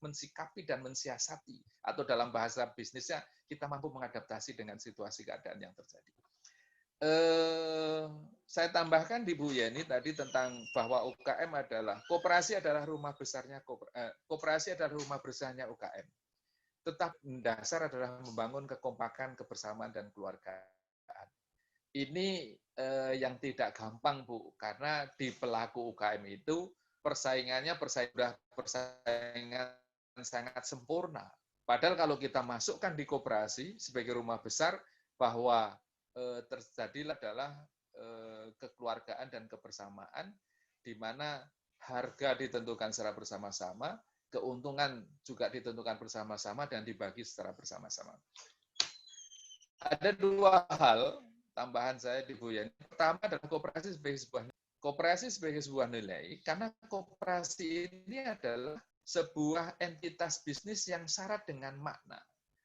mensikapi dan mensiasati, atau dalam bahasa bisnisnya, kita mampu mengadaptasi dengan situasi keadaan yang terjadi. Saya tambahkan di Bu Yeni tadi tentang bahwa UKM adalah, koperasi adalah rumah besarnya UKM. Tetap dasar adalah membangun kekompakan, kebersamaan, dan keluargaan. Ini yang tidak gampang, Bu, karena di pelaku UKM itu persaingan sangat sempurna. Padahal kalau kita masukkan di koperasi sebagai rumah besar, bahwa terjadilah adalah kekeluargaan dan kebersamaan, di mana harga ditentukan secara bersama-sama, keuntungan juga ditentukan bersama-sama dan dibagi secara bersama-sama. Ada dua hal tambahan saya di Bu Yeni. Pertama adalah koperasi sebagai sebuah nilai, karena koperasi ini adalah sebuah entitas bisnis yang syarat dengan makna,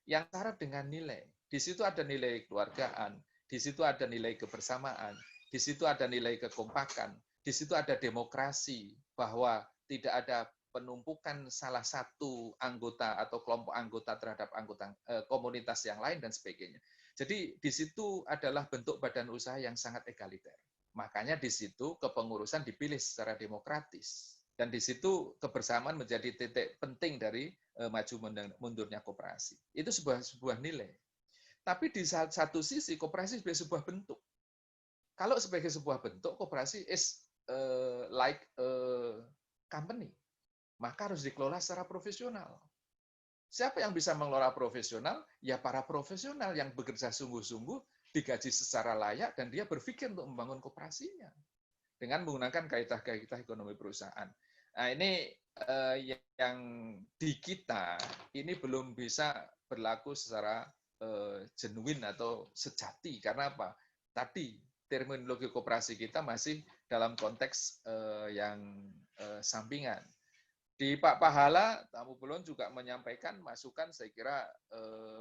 yang syarat dengan nilai. Di situ ada nilai keluargaan, di situ ada nilai kebersamaan, di situ ada nilai kekompakan, di situ ada demokrasi, bahwa tidak ada penumpukan salah satu anggota atau kelompok anggota terhadap komunitas yang lain dan sebagainya. Jadi di situ adalah bentuk badan usaha yang sangat egaliter. Makanya di situ kepengurusan dipilih secara demokratis. Dan di situ kebersamaan menjadi titik penting dari maju mundurnya koperasi. Itu sebuah nilai. Tapi di satu sisi koperasi sebagai sebuah bentuk. Kalau sebagai sebuah bentuk, koperasi is like a company. Maka harus dikelola secara profesional. Siapa yang bisa mengelola profesional? Ya para profesional yang bekerja sungguh-sungguh, digaji secara layak, dan dia berpikir untuk membangun koperasinya dengan menggunakan kaidah-kaidah ekonomi perusahaan. Nah, ini yang di kita ini belum bisa berlaku secara genuine atau sejati. Karena apa? Tadi terminologi koperasi kita masih dalam konteks yang sampingan. Di Pak Pahala, Tamu Pulon juga menyampaikan masukan, saya kira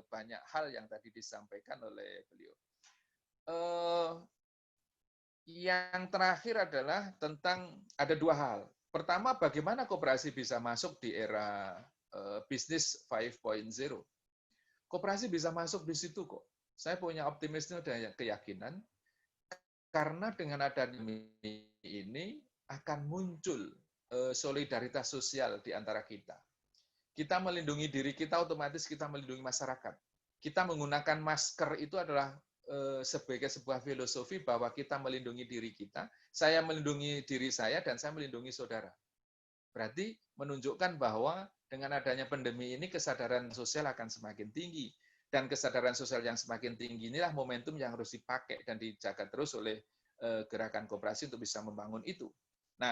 banyak hal yang tadi disampaikan oleh beliau. Yang terakhir adalah tentang, ada dua hal. Pertama, bagaimana koperasi bisa masuk di era bisnis 5.0. Koperasi bisa masuk di situ kok. Saya punya optimisme dan keyakinan, karena dengan adanya ini akan muncul solidaritas sosial di antara kita. Kita melindungi diri kita, otomatis kita melindungi masyarakat. Kita menggunakan masker itu adalah sebagai sebuah filosofi bahwa kita melindungi diri kita, saya melindungi diri saya, dan saya melindungi saudara. Berarti menunjukkan bahwa dengan adanya pandemi ini kesadaran sosial akan semakin tinggi. Dan kesadaran sosial yang semakin tinggi inilah momentum yang harus dipakai dan dijaga terus oleh gerakan koperasi untuk bisa membangun itu. Nah,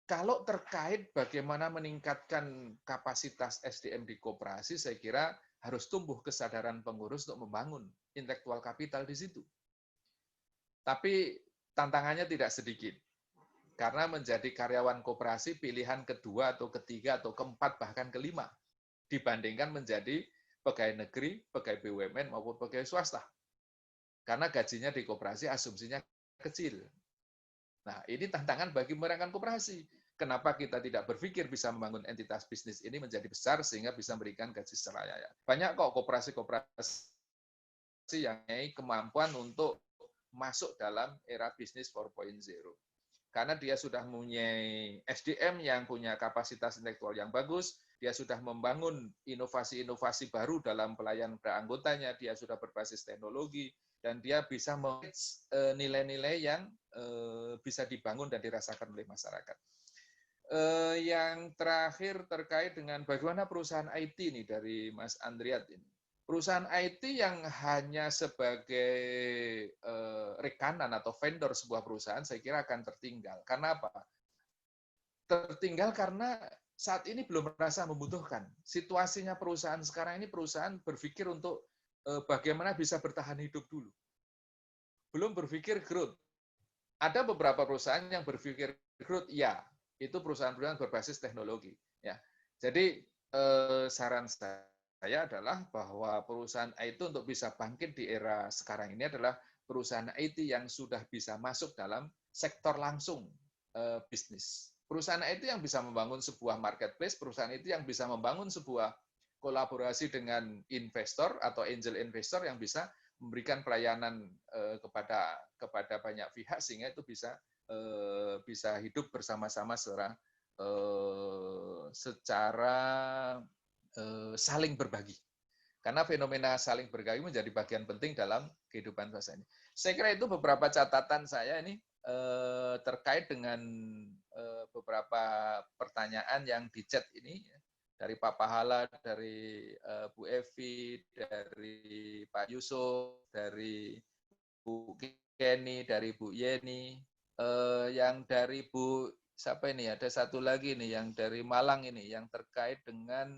kalau terkait bagaimana meningkatkan kapasitas SDM di koperasi, saya kira harus tumbuh kesadaran pengurus untuk membangun intelektual kapital di situ. Tapi tantangannya tidak sedikit. Karena menjadi karyawan koperasi pilihan kedua atau ketiga atau keempat bahkan kelima dibandingkan menjadi pegawai negeri, pegawai BUMN maupun pegawai swasta. Karena gajinya di koperasi asumsinya kecil. Nah, ini tantangan bagi mereka koperasi. Kenapa kita tidak berpikir bisa membangun entitas bisnis ini menjadi besar sehingga bisa memberikan gaji secara layak. Banyak kok koperasi yang mempunyai kemampuan untuk masuk dalam era bisnis 4.0. Karena dia sudah mempunyai SDM yang punya kapasitas intelektual yang bagus, dia sudah membangun inovasi-inovasi baru dalam pelayanan pada anggotanya, dia sudah berbasis teknologi, dan dia bisa mengatch nilai-nilai yang bisa dibangun dan dirasakan oleh masyarakat. Yang terakhir terkait dengan bagaimana perusahaan IT ini dari Mas Andriat ini. Perusahaan IT yang hanya sebagai rekanan atau vendor sebuah perusahaan, saya kira akan tertinggal. Karena apa? Tertinggal karena saat ini belum merasa membutuhkan. Situasinya perusahaan sekarang ini, perusahaan berpikir untuk bagaimana bisa bertahan hidup dulu. Belum berpikir growth. Ada beberapa perusahaan yang berpikir growth, ya. Itu perusahaan-perusahaan berbasis teknologi. Ya. Jadi saran saya adalah bahwa perusahaan IT untuk bisa bangkit di era sekarang ini adalah perusahaan IT yang sudah bisa masuk dalam sektor langsung bisnis. Perusahaan IT yang bisa membangun sebuah marketplace, perusahaan IT yang bisa membangun sebuah kolaborasi dengan investor atau angel investor yang bisa memberikan pelayanan kepada banyak pihak sehingga itu bisa hidup bersama-sama secara saling berbagi. Karena fenomena saling berbagi menjadi bagian penting dalam kehidupan bangsa ini. Saya kira itu beberapa catatan saya ini terkait dengan beberapa pertanyaan yang di chat ini dari Pak Pahala, dari Bu Evi, dari Pak Yusuf, dari Bu Kenny, dari Bu Yeni, yang dari Bu siapa ini? Ada satu lagi nih yang dari Malang ini yang terkait dengan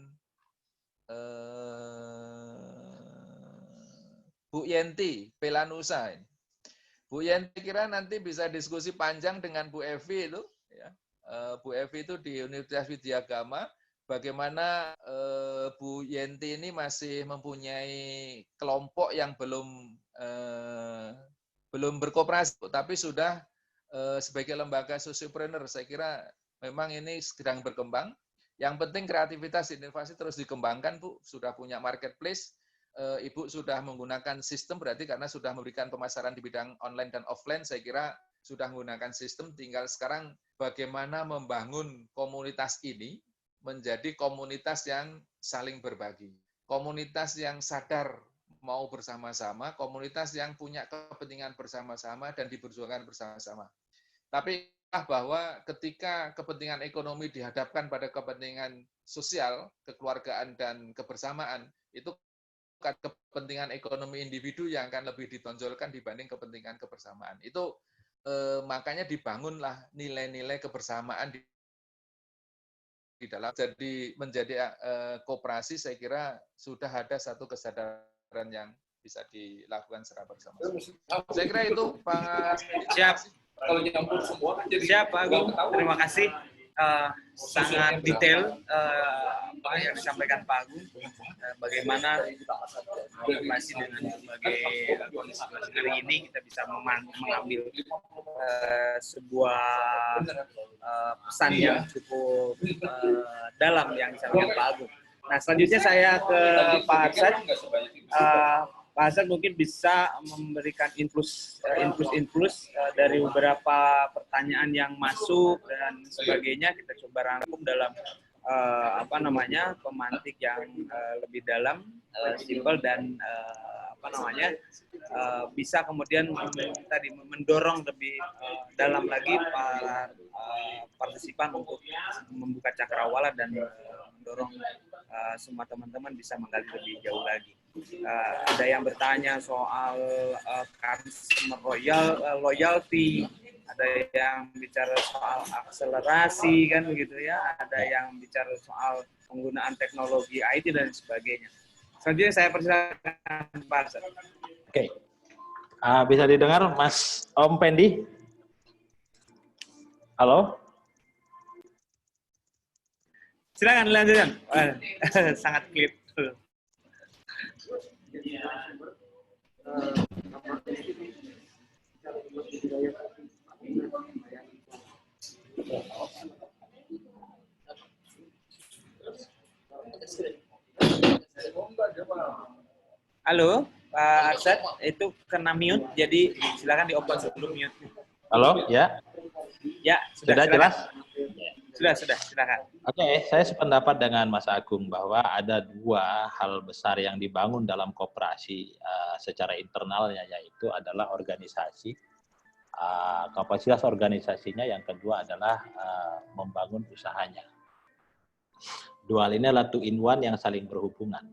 Bu Yenti, Pelanusa. Bu Yenti kira nanti bisa diskusi panjang dengan Bu Evi itu. Ya. Bu Evi itu di Universitas Widyagama, bagaimana Bu Yenti ini masih mempunyai kelompok yang belum berkooperasi, tapi sudah sebagai lembaga sosiopreneur. Saya kira memang ini sedang berkembang. Yang penting kreativitas inovasi terus dikembangkan, Bu. Sudah punya marketplace, Ibu sudah menggunakan sistem, berarti karena sudah memberikan pemasaran di bidang online dan offline, saya kira sudah menggunakan sistem, tinggal sekarang bagaimana membangun komunitas ini menjadi komunitas yang saling berbagi. Komunitas yang sadar mau bersama-sama, komunitas yang punya kepentingan bersama-sama dan diperjuangkan bersama-sama. Tapi bahwa ketika kepentingan ekonomi dihadapkan pada kepentingan sosial, kekeluargaan, dan kebersamaan, itu kepentingan ekonomi individu yang akan lebih ditonjolkan dibanding kepentingan kebersamaan. Itu makanya dibangunlah nilai-nilai kebersamaan di dalam menjadi koperasi. Saya kira sudah ada satu kesadaran yang bisa dilakukan secara bersama-sama. Saya kira itu, Pak. Siap. Kalau nyampur semua kan jadi siap, Pak Agung. Terima kasih. Sangat detail apa yang disampaikan Pak Agung. Bagaimana komunikasi dengan berbagai kondisi hari ini kita bisa mengambil sebuah pesan yang cukup dalam yang disampaikan Pak Agung. Nah, selanjutnya saya ke Pak Arsyad. Pak Arsyad mungkin bisa memberikan infus dari beberapa pertanyaan yang masuk dan sebagainya. Kita coba rangkum dalam pemantik yang lebih dalam, simpel dan bisa kemudian mendorong lebih dalam lagi para partisipan untuk membuka cakrawala dan mendorong semua teman-teman bisa menggali lebih jauh lagi. Ada yang bertanya soal customer loyalty, ada yang bicara soal akselerasi kan begitu ya, ada yang bicara soal penggunaan teknologi IT dan sebagainya. Selanjutnya saya persilakan Pak Arsad. Oke. Bisa didengar Mas Om Pendi? Halo? Silakan lanjutkan. Sangat klip. Halo, Pak Arsad, itu kena mute, jadi silakan di-open dulu mute. Halo, ya? Ya, Sudah jelas? Sudah, silakan. Oke, saya sependapat dengan Mas Agung bahwa ada dua hal besar yang dibangun dalam koperasi secara internalnya, yaitu adalah organisasi, kapasitas organisasinya, yang kedua adalah membangun usahanya. Dua hal ini adalah two in one yang saling berhubungan.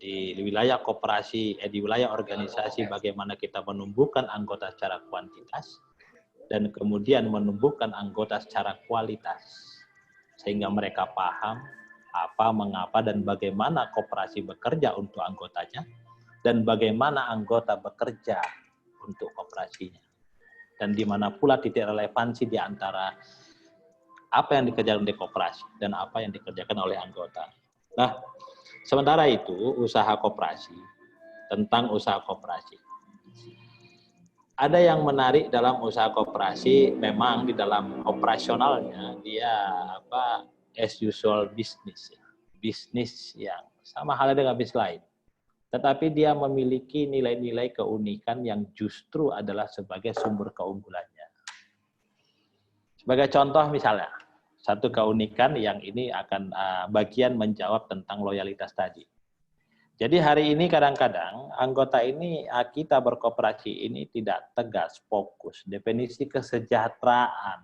Di wilayah koperasi, di wilayah organisasi, bagaimana kita menumbuhkan anggota secara kuantitas, dan kemudian menumbuhkan anggota secara kualitas, sehingga mereka paham apa, mengapa, dan bagaimana koperasi bekerja untuk anggotanya, dan bagaimana anggota bekerja untuk koperasinya. Dan di mana pula titik relevansi di antara apa yang dikerjakan di koperasi dan apa yang dikerjakan oleh anggota. Nah, sementara itu, usaha koperasi, tentang usaha koperasi. Ada yang menarik dalam usaha koperasi, memang di dalam operasionalnya dia as usual business, bisnis yang sama halnya dengan bisnis lain. Tetapi dia memiliki nilai-nilai keunikan yang justru adalah sebagai sumber keunggulannya. Sebagai contoh misalnya, satu keunikan yang ini akan bagian menjawab tentang loyalitas tadi. Jadi hari ini kadang-kadang anggota ini, kita berkoperasi ini tidak tegas, fokus. Definisi kesejahteraan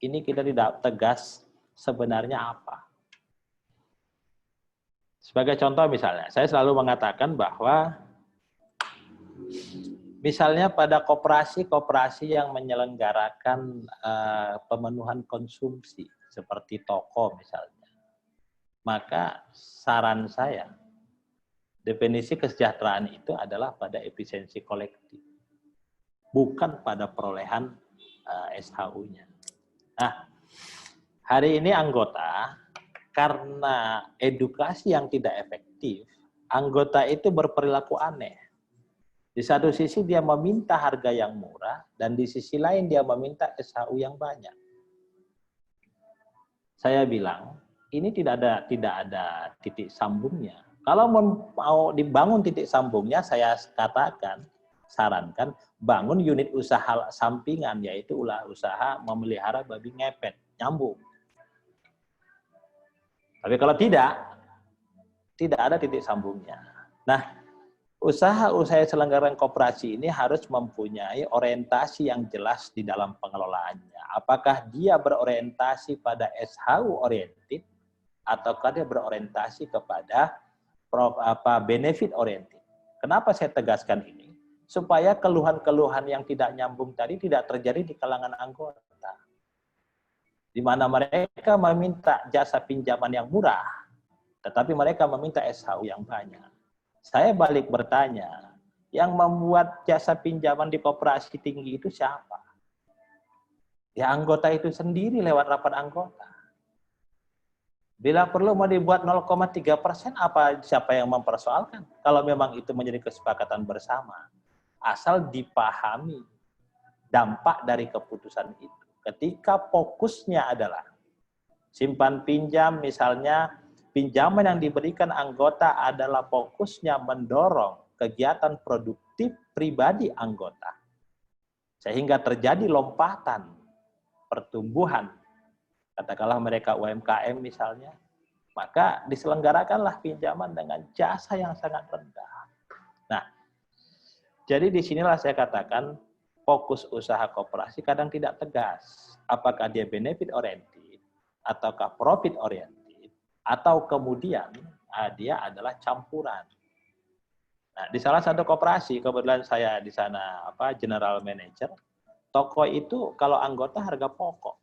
ini kita tidak tegas sebenarnya apa. Sebagai contoh misalnya, saya selalu mengatakan bahwa misalnya pada koperasi yang menyelenggarakan pemenuhan konsumsi, seperti toko misalnya, maka saran saya, definisi kesejahteraan itu adalah pada efisiensi kolektif, bukan pada perolehan SHU-nya. Nah, hari ini anggota, karena edukasi yang tidak efektif, anggota itu berperilaku aneh. Di satu sisi dia meminta harga yang murah, dan di sisi lain dia meminta SHU yang banyak. Saya bilang, ini tidak ada titik sambungnya. Kalau mau dibangun titik sambungnya, saya sarankan, bangun unit usaha sampingan, yaitu usaha memelihara babi ngepet, nyambung. Tapi kalau tidak ada titik sambungnya. Nah, usaha-usaha selenggaraan koperasi ini harus mempunyai orientasi yang jelas di dalam pengelolaannya. Apakah dia berorientasi pada SHU oriented, ataukah dia berorientasi kepada benefit oriented. Kenapa saya tegaskan ini? Supaya keluhan-keluhan yang tidak nyambung tadi tidak terjadi di kalangan anggota. Di mana mereka meminta jasa pinjaman yang murah, tetapi mereka meminta SHU yang banyak. Saya balik bertanya, yang membuat jasa pinjaman di koperasi tinggi itu siapa? Ya anggota itu sendiri lewat rapat anggota. Bila perlu mau dibuat 0,3%, siapa yang mempersoalkan? Kalau memang itu menjadi kesepakatan bersama. Asal dipahami dampak dari keputusan itu. Ketika fokusnya adalah simpan pinjam, misalnya pinjaman yang diberikan anggota adalah fokusnya mendorong kegiatan produktif pribadi anggota. Sehingga terjadi lompatan pertumbuhan, katakanlah mereka UMKM misalnya, maka diselenggarakanlah pinjaman dengan jasa yang sangat rendah. Nah, jadi disinilah saya katakan fokus usaha koperasi kadang tidak tegas. Apakah dia benefit oriented, ataukah profit oriented, atau kemudian dia adalah campuran. Nah, di salah satu koperasi, kebetulan saya di sana general manager, Toko itu kalau anggota harga pokok.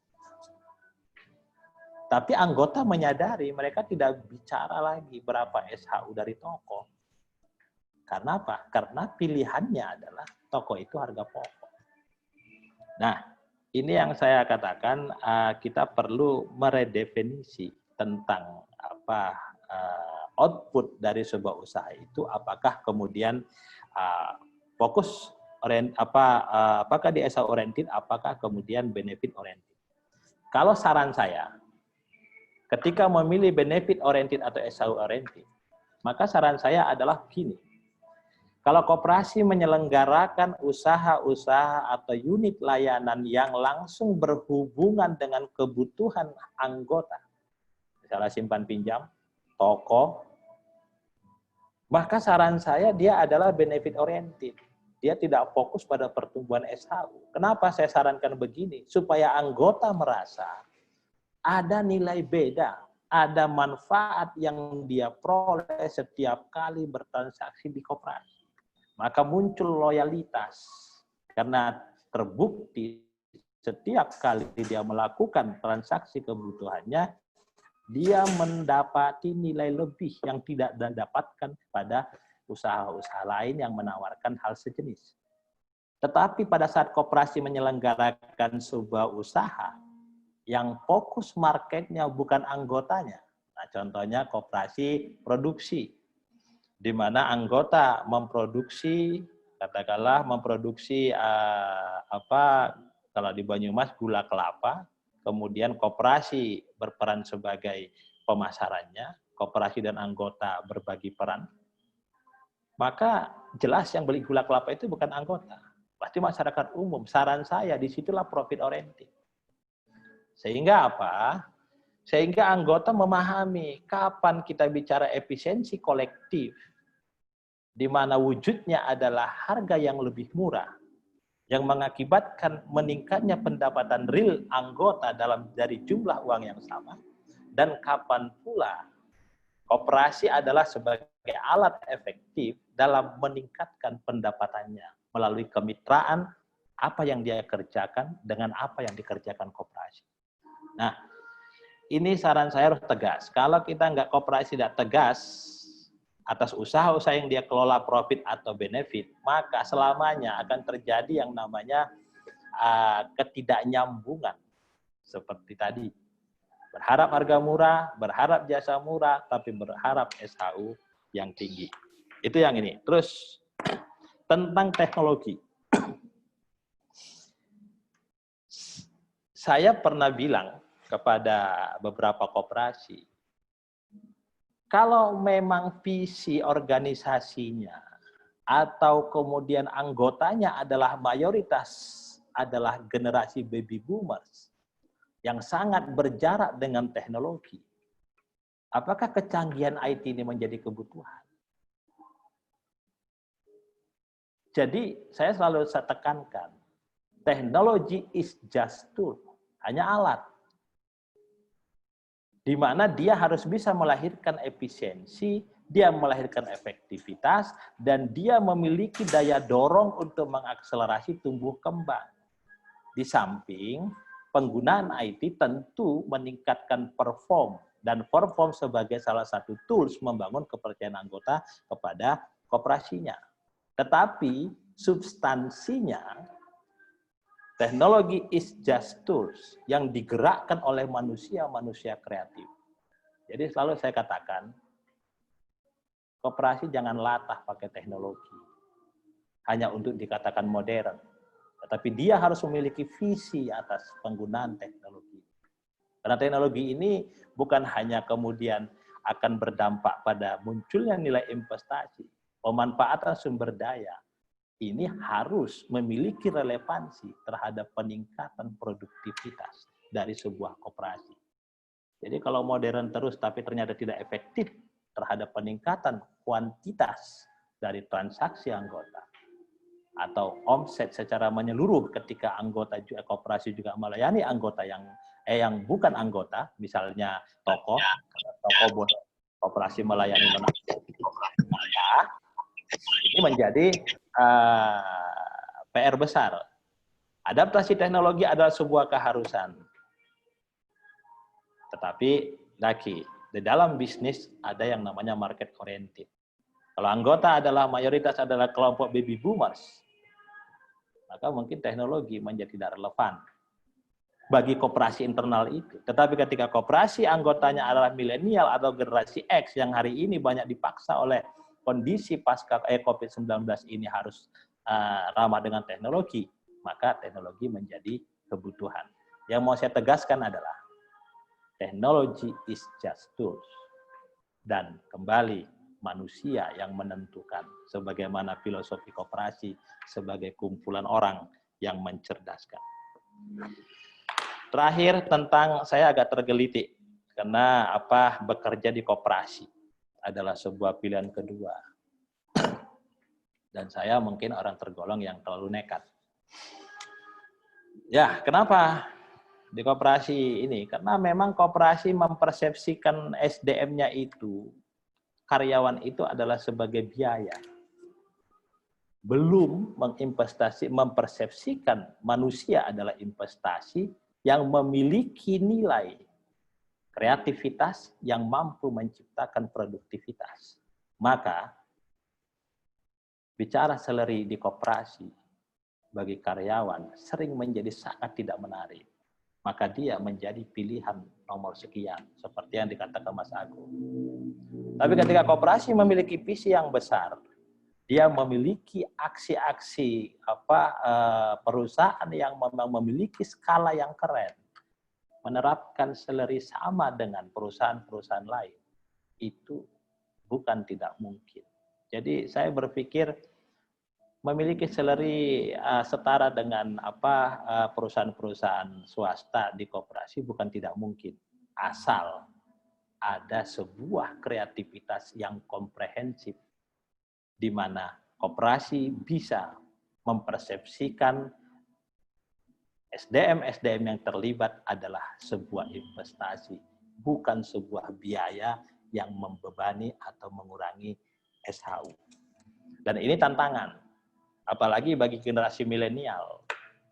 Tapi anggota menyadari mereka tidak bicara lagi berapa SHU dari toko. Karena apa? Karena pilihannya adalah toko itu harga pokok. Nah, ini yang saya katakan kita perlu meredefinisi tentang apa output dari sebuah usaha itu, apakah kemudian fokus apakah di SHU oriented, apakah kemudian benefit oriented. Kalau saran saya, ketika memilih benefit oriented atau SHU oriented, maka saran saya adalah begini. Kalau koperasi menyelenggarakan usaha-usaha atau unit layanan yang langsung berhubungan dengan kebutuhan anggota, misalnya simpan pinjam, toko, maka saran saya dia adalah benefit oriented. Dia tidak fokus pada pertumbuhan SHU. Kenapa saya sarankan begini? Supaya anggota merasa ada nilai beda, ada manfaat yang dia peroleh setiap kali bertransaksi di koperasi. Maka muncul loyalitas. Karena terbukti setiap kali dia melakukan transaksi kebutuhannya, dia mendapati nilai lebih yang tidak didapatkan pada usaha-usaha lain yang menawarkan hal sejenis. Tetapi pada saat koperasi menyelenggarakan sebuah usaha yang fokus marketnya bukan anggotanya, nah contohnya koperasi produksi, di mana anggota memproduksi, katakanlah memproduksi kalau di Banyumas gula kelapa, kemudian koperasi berperan sebagai pemasarannya, koperasi dan anggota berbagi peran, maka jelas yang beli gula kelapa itu bukan anggota, pasti masyarakat umum. Saran saya disitulah profit oriented. Sehingga apa? Sehingga anggota memahami kapan kita bicara efisiensi kolektif, di mana wujudnya adalah harga yang lebih murah, yang mengakibatkan meningkatnya pendapatan real anggota dari jumlah uang yang sama, dan kapan pula koperasi adalah sebagai alat efektif dalam meningkatkan pendapatannya melalui kemitraan apa yang dia kerjakan dengan apa yang dikerjakan koperasi. Nah, ini saran saya harus tegas. Kalau kita nggak koperasi tidak tegas atas usaha-usaha yang dia kelola profit atau benefit, maka selamanya akan terjadi yang namanya ketidaknyambungan. Seperti tadi, berharap harga murah, berharap jasa murah, tapi berharap SHU yang tinggi. Itu yang ini. Terus, tentang teknologi. Saya pernah bilang kepada beberapa koperasi, kalau memang visi organisasinya atau kemudian anggotanya adalah mayoritas adalah generasi baby boomers yang sangat berjarak dengan teknologi, apakah kecanggihan IT ini menjadi kebutuhan? Jadi saya selalu tekankan, teknologi is just tool, hanya alat. Di mana dia harus bisa melahirkan efisiensi, dia melahirkan efektivitas, dan dia memiliki daya dorong untuk mengakselerasi tumbuh kembang. Di samping, penggunaan IT tentu meningkatkan perform, dan perform sebagai salah satu tools membangun kepercayaan anggota kepada koperasinya. Tetapi, substansinya, teknologi is just tools yang digerakkan oleh manusia-manusia kreatif. Jadi selalu saya katakan, koperasi jangan latah pakai teknologi. Hanya untuk dikatakan modern. Tetapi dia harus memiliki visi atas penggunaan teknologi. Karena teknologi ini bukan hanya kemudian akan berdampak pada munculnya nilai investasi, pemanfaatan sumber daya, ini harus memiliki relevansi terhadap peningkatan produktivitas dari sebuah koperasi. Jadi kalau modern terus tapi ternyata tidak efektif terhadap peningkatan kuantitas dari transaksi anggota atau omset secara menyeluruh ketika anggota koperasi juga melayani anggota yang bukan anggota, misalnya toko koperasi melayani ini menjadi PR besar. Adaptasi teknologi adalah sebuah keharusan. Tetapi lagi, di dalam bisnis ada yang namanya market oriented. Kalau anggota adalah mayoritas adalah kelompok baby boomers, maka mungkin teknologi menjadi tidak relevan bagi koperasi internal itu. Tetapi ketika koperasi anggotanya adalah milenial atau generasi X yang hari ini banyak dipaksa oleh kondisi pasca COVID-19 ini harus ramah dengan teknologi, maka teknologi menjadi kebutuhan. Yang mau saya tegaskan adalah technology is just tools. Dan kembali manusia yang menentukan, sebagaimana filosofi koperasi sebagai kumpulan orang yang mencerdaskan. Terakhir tentang, saya agak tergelitik karena bekerja di koperasi adalah sebuah pilihan kedua. Dan saya mungkin orang tergolong yang terlalu nekat. Ya, kenapa di koperasi ini? Karena memang koperasi mempersepsikan SDM-nya itu, karyawan itu adalah sebagai biaya. Belum mempersepsikan manusia adalah investasi yang memiliki nilai kreativitas yang mampu menciptakan produktivitas. Maka, bicara salary di koperasi bagi karyawan sering menjadi sangat tidak menarik. Maka dia menjadi pilihan nomor sekian, seperti yang dikatakan Mas Agung. Tapi ketika koperasi memiliki visi yang besar, dia memiliki aksi-aksi perusahaan yang memang memiliki skala yang keren, menerapkan salary sama dengan perusahaan-perusahaan lain, itu bukan tidak mungkin. Jadi saya berpikir memiliki salary setara dengan perusahaan-perusahaan swasta di koperasi bukan tidak mungkin, asal ada sebuah kreativitas yang komprehensif di mana koperasi bisa mempersepsikan SDM yang terlibat adalah sebuah investasi, bukan sebuah biaya yang membebani atau mengurangi SHU. Dan ini tantangan, apalagi bagi generasi milenial.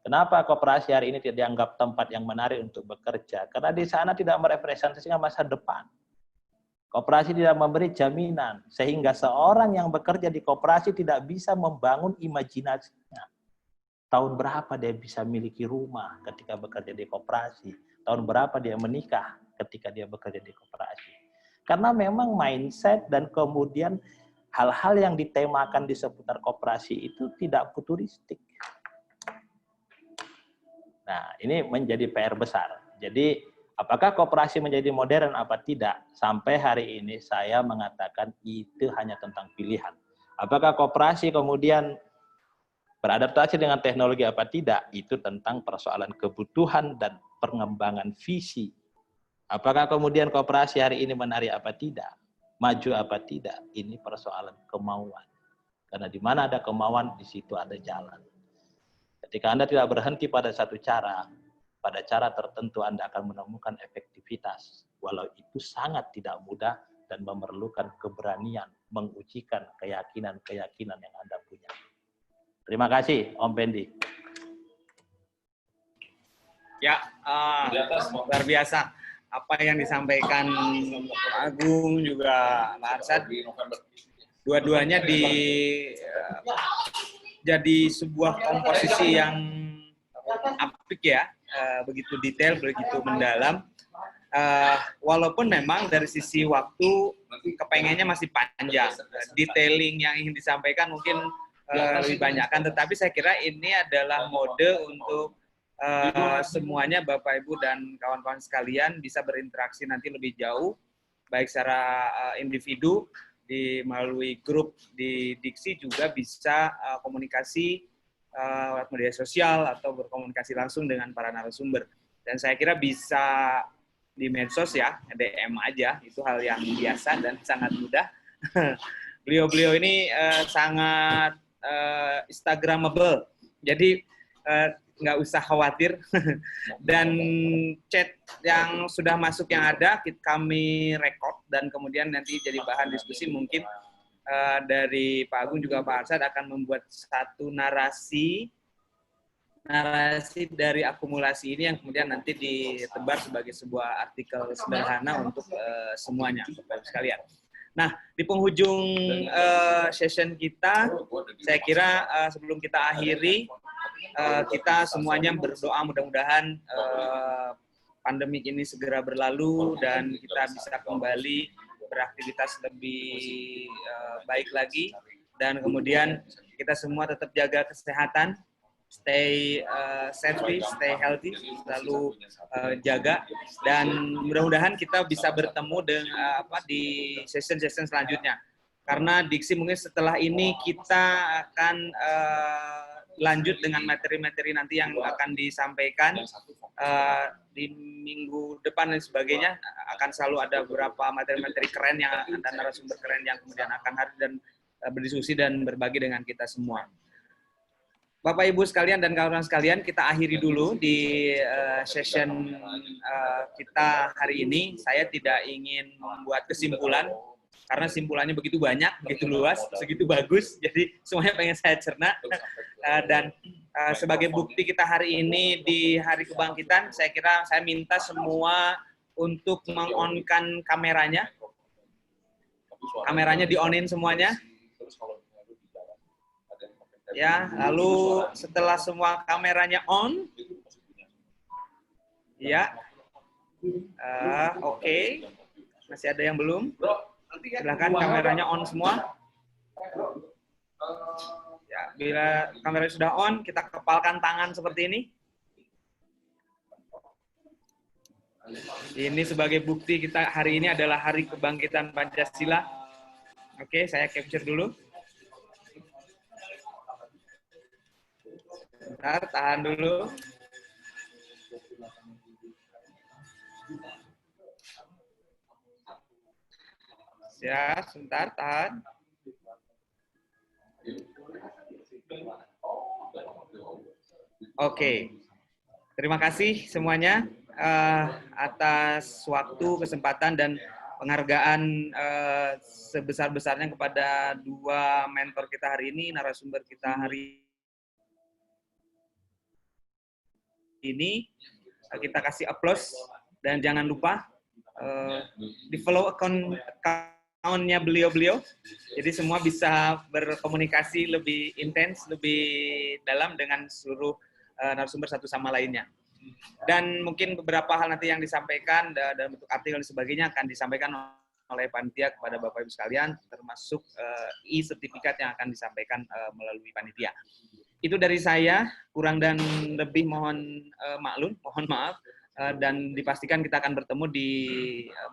Kenapa koperasi hari ini tidak dianggap tempat yang menarik untuk bekerja? Karena di sana tidak merepresentasikan masa depan. Koperasi tidak memberi jaminan, sehingga seorang yang bekerja di koperasi tidak bisa membangun imajinasinya. Tahun berapa dia bisa miliki rumah ketika bekerja di koperasi? Tahun berapa dia menikah ketika dia bekerja di koperasi? Karena memang mindset dan kemudian hal-hal yang ditemakan di seputar koperasi itu tidak futuristik. Nah, ini menjadi PR besar. Jadi, apakah koperasi menjadi modern apa tidak? Sampai hari ini saya mengatakan itu hanya tentang pilihan. Apakah koperasi kemudian beradaptasi dengan teknologi apa tidak? Itu tentang persoalan kebutuhan dan pengembangan visi. Apakah kemudian koperasi hari ini menarik apa tidak? Maju apa tidak? Ini persoalan kemauan. Karena di mana ada kemauan, di situ ada jalan. Ketika Anda tidak berhenti pada satu cara, pada cara tertentu Anda akan menemukan efektivitas. Walau itu sangat tidak mudah dan memerlukan keberanian mengujikan keyakinan-keyakinan yang Anda punya. Terima kasih, Om Pendi. Ya, luar biasa. Apa yang disampaikan Pak Agung juga Pak Arsad, dua-duanya jadi sebuah komposisi yang apik ya, begitu detail, begitu mendalam. Walaupun memang dari sisi waktu kepengennya masih panjang, detailing yang ingin disampaikan mungkin lebih banyak kan, tetapi saya kira ini adalah mode untuk semuanya Bapak Ibu dan kawan-kawan sekalian bisa berinteraksi nanti lebih jauh, baik secara individu melalui grup di Diksi, juga bisa komunikasi lewat media sosial atau berkomunikasi langsung dengan para narasumber. Dan saya kira bisa di medsos ya, DM aja, itu hal yang biasa dan sangat mudah. Beliau-beliau ini sangat Instagramable, jadi nggak usah khawatir. Dan chat yang sudah masuk yang ada kami record dan kemudian nanti jadi bahan diskusi. Mungkin dari Pak Agung juga Pak Arsad akan membuat satu narasi narasi dari akumulasi ini yang kemudian nanti ditebar sebagai sebuah artikel sederhana untuk semuanya, Bapak-Ibu sekalian. Nah, di penghujung session kita, saya kira sebelum kita akhiri, kita semuanya berdoa mudah-mudahan pandemi ini segera berlalu dan kita bisa kembali beraktivitas lebih baik lagi, dan kemudian kita semua tetap jaga kesehatan, stay safety, stay healthy, selalu jaga, dan mudah-mudahan kita bisa bertemu dengan di session-session selanjutnya. Karena Diksi mungkin setelah ini kita akan lanjut dengan materi-materi nanti yang akan disampaikan di minggu depan dan sebagainya. Akan selalu ada beberapa materi-materi keren yang dan narasumber keren yang kemudian akan hadir dan berdiskusi dan berbagi dengan kita semua. Bapak Ibu sekalian dan kawan-kawan sekalian, kita akhiri dulu di session kita hari ini. Saya tidak ingin membuat kesimpulan karena simpulannya begitu banyak, begitu luas, segitu bagus, jadi semuanya pengen saya cerna. Dan sebagai bukti kita hari ini di Hari Kebangkitan, saya kira saya minta semua untuk meng-on-kan kameranya. Kameranya di-on-in semuanya. Ya, lalu setelah semua kameranya on, ya, oke. Masih ada yang belum? Silakan kameranya on semua. Ya, bila kameranya sudah on, kita kepalkan tangan seperti ini. Ini sebagai bukti kita hari ini adalah Hari Kebangkitan Pancasila. Oke, saya capture dulu. Bentar, tahan dulu. Ya, sebentar, tahan. Oke. Terima kasih semuanya atas waktu, kesempatan, dan penghargaan sebesar-besarnya kepada dua mentor kita hari ini, narasumber kita hari ini. Kita kasih aplaus, dan jangan lupa di follow account-nya beliau-beliau, jadi semua bisa berkomunikasi lebih intens, lebih dalam dengan seluruh narasumber satu sama lainnya. Dan mungkin beberapa hal nanti yang disampaikan dalam bentuk artikel dan sebagainya akan disampaikan oleh panitia kepada Bapak Ibu sekalian, termasuk e-sertifikat yang akan disampaikan melalui panitia. Itu dari saya, kurang dan lebih mohon maklum, mohon maaf, dan dipastikan kita akan bertemu di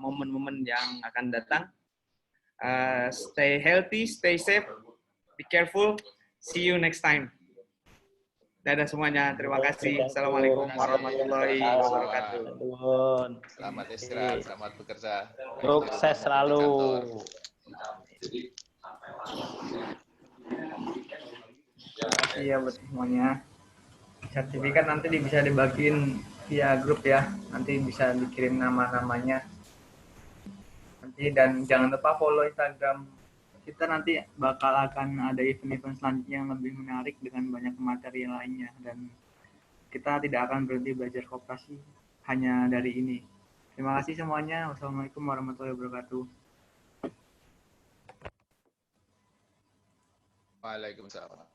momen-momen yang akan datang. Stay healthy, stay safe, be careful, see you next time. Dadah semuanya, terima kasih. Assalamualaikum warahmatullahi wabarakatuh. Selamat istirahat, selamat bekerja. Sukses selalu. Iya buat semuanya. Sertifikat nanti bisa dibagiin via grup ya. Nanti bisa dikirim nama-namanya. Nanti, dan jangan lupa follow Instagram kita, nanti bakal akan ada event-event selanjutnya yang lebih menarik dengan banyak materi lainnya, dan kita tidak akan berhenti belajar koperasi hanya dari ini. Terima kasih semuanya. Wassalamualaikum warahmatullahi wabarakatuh. Waalaikumsalam.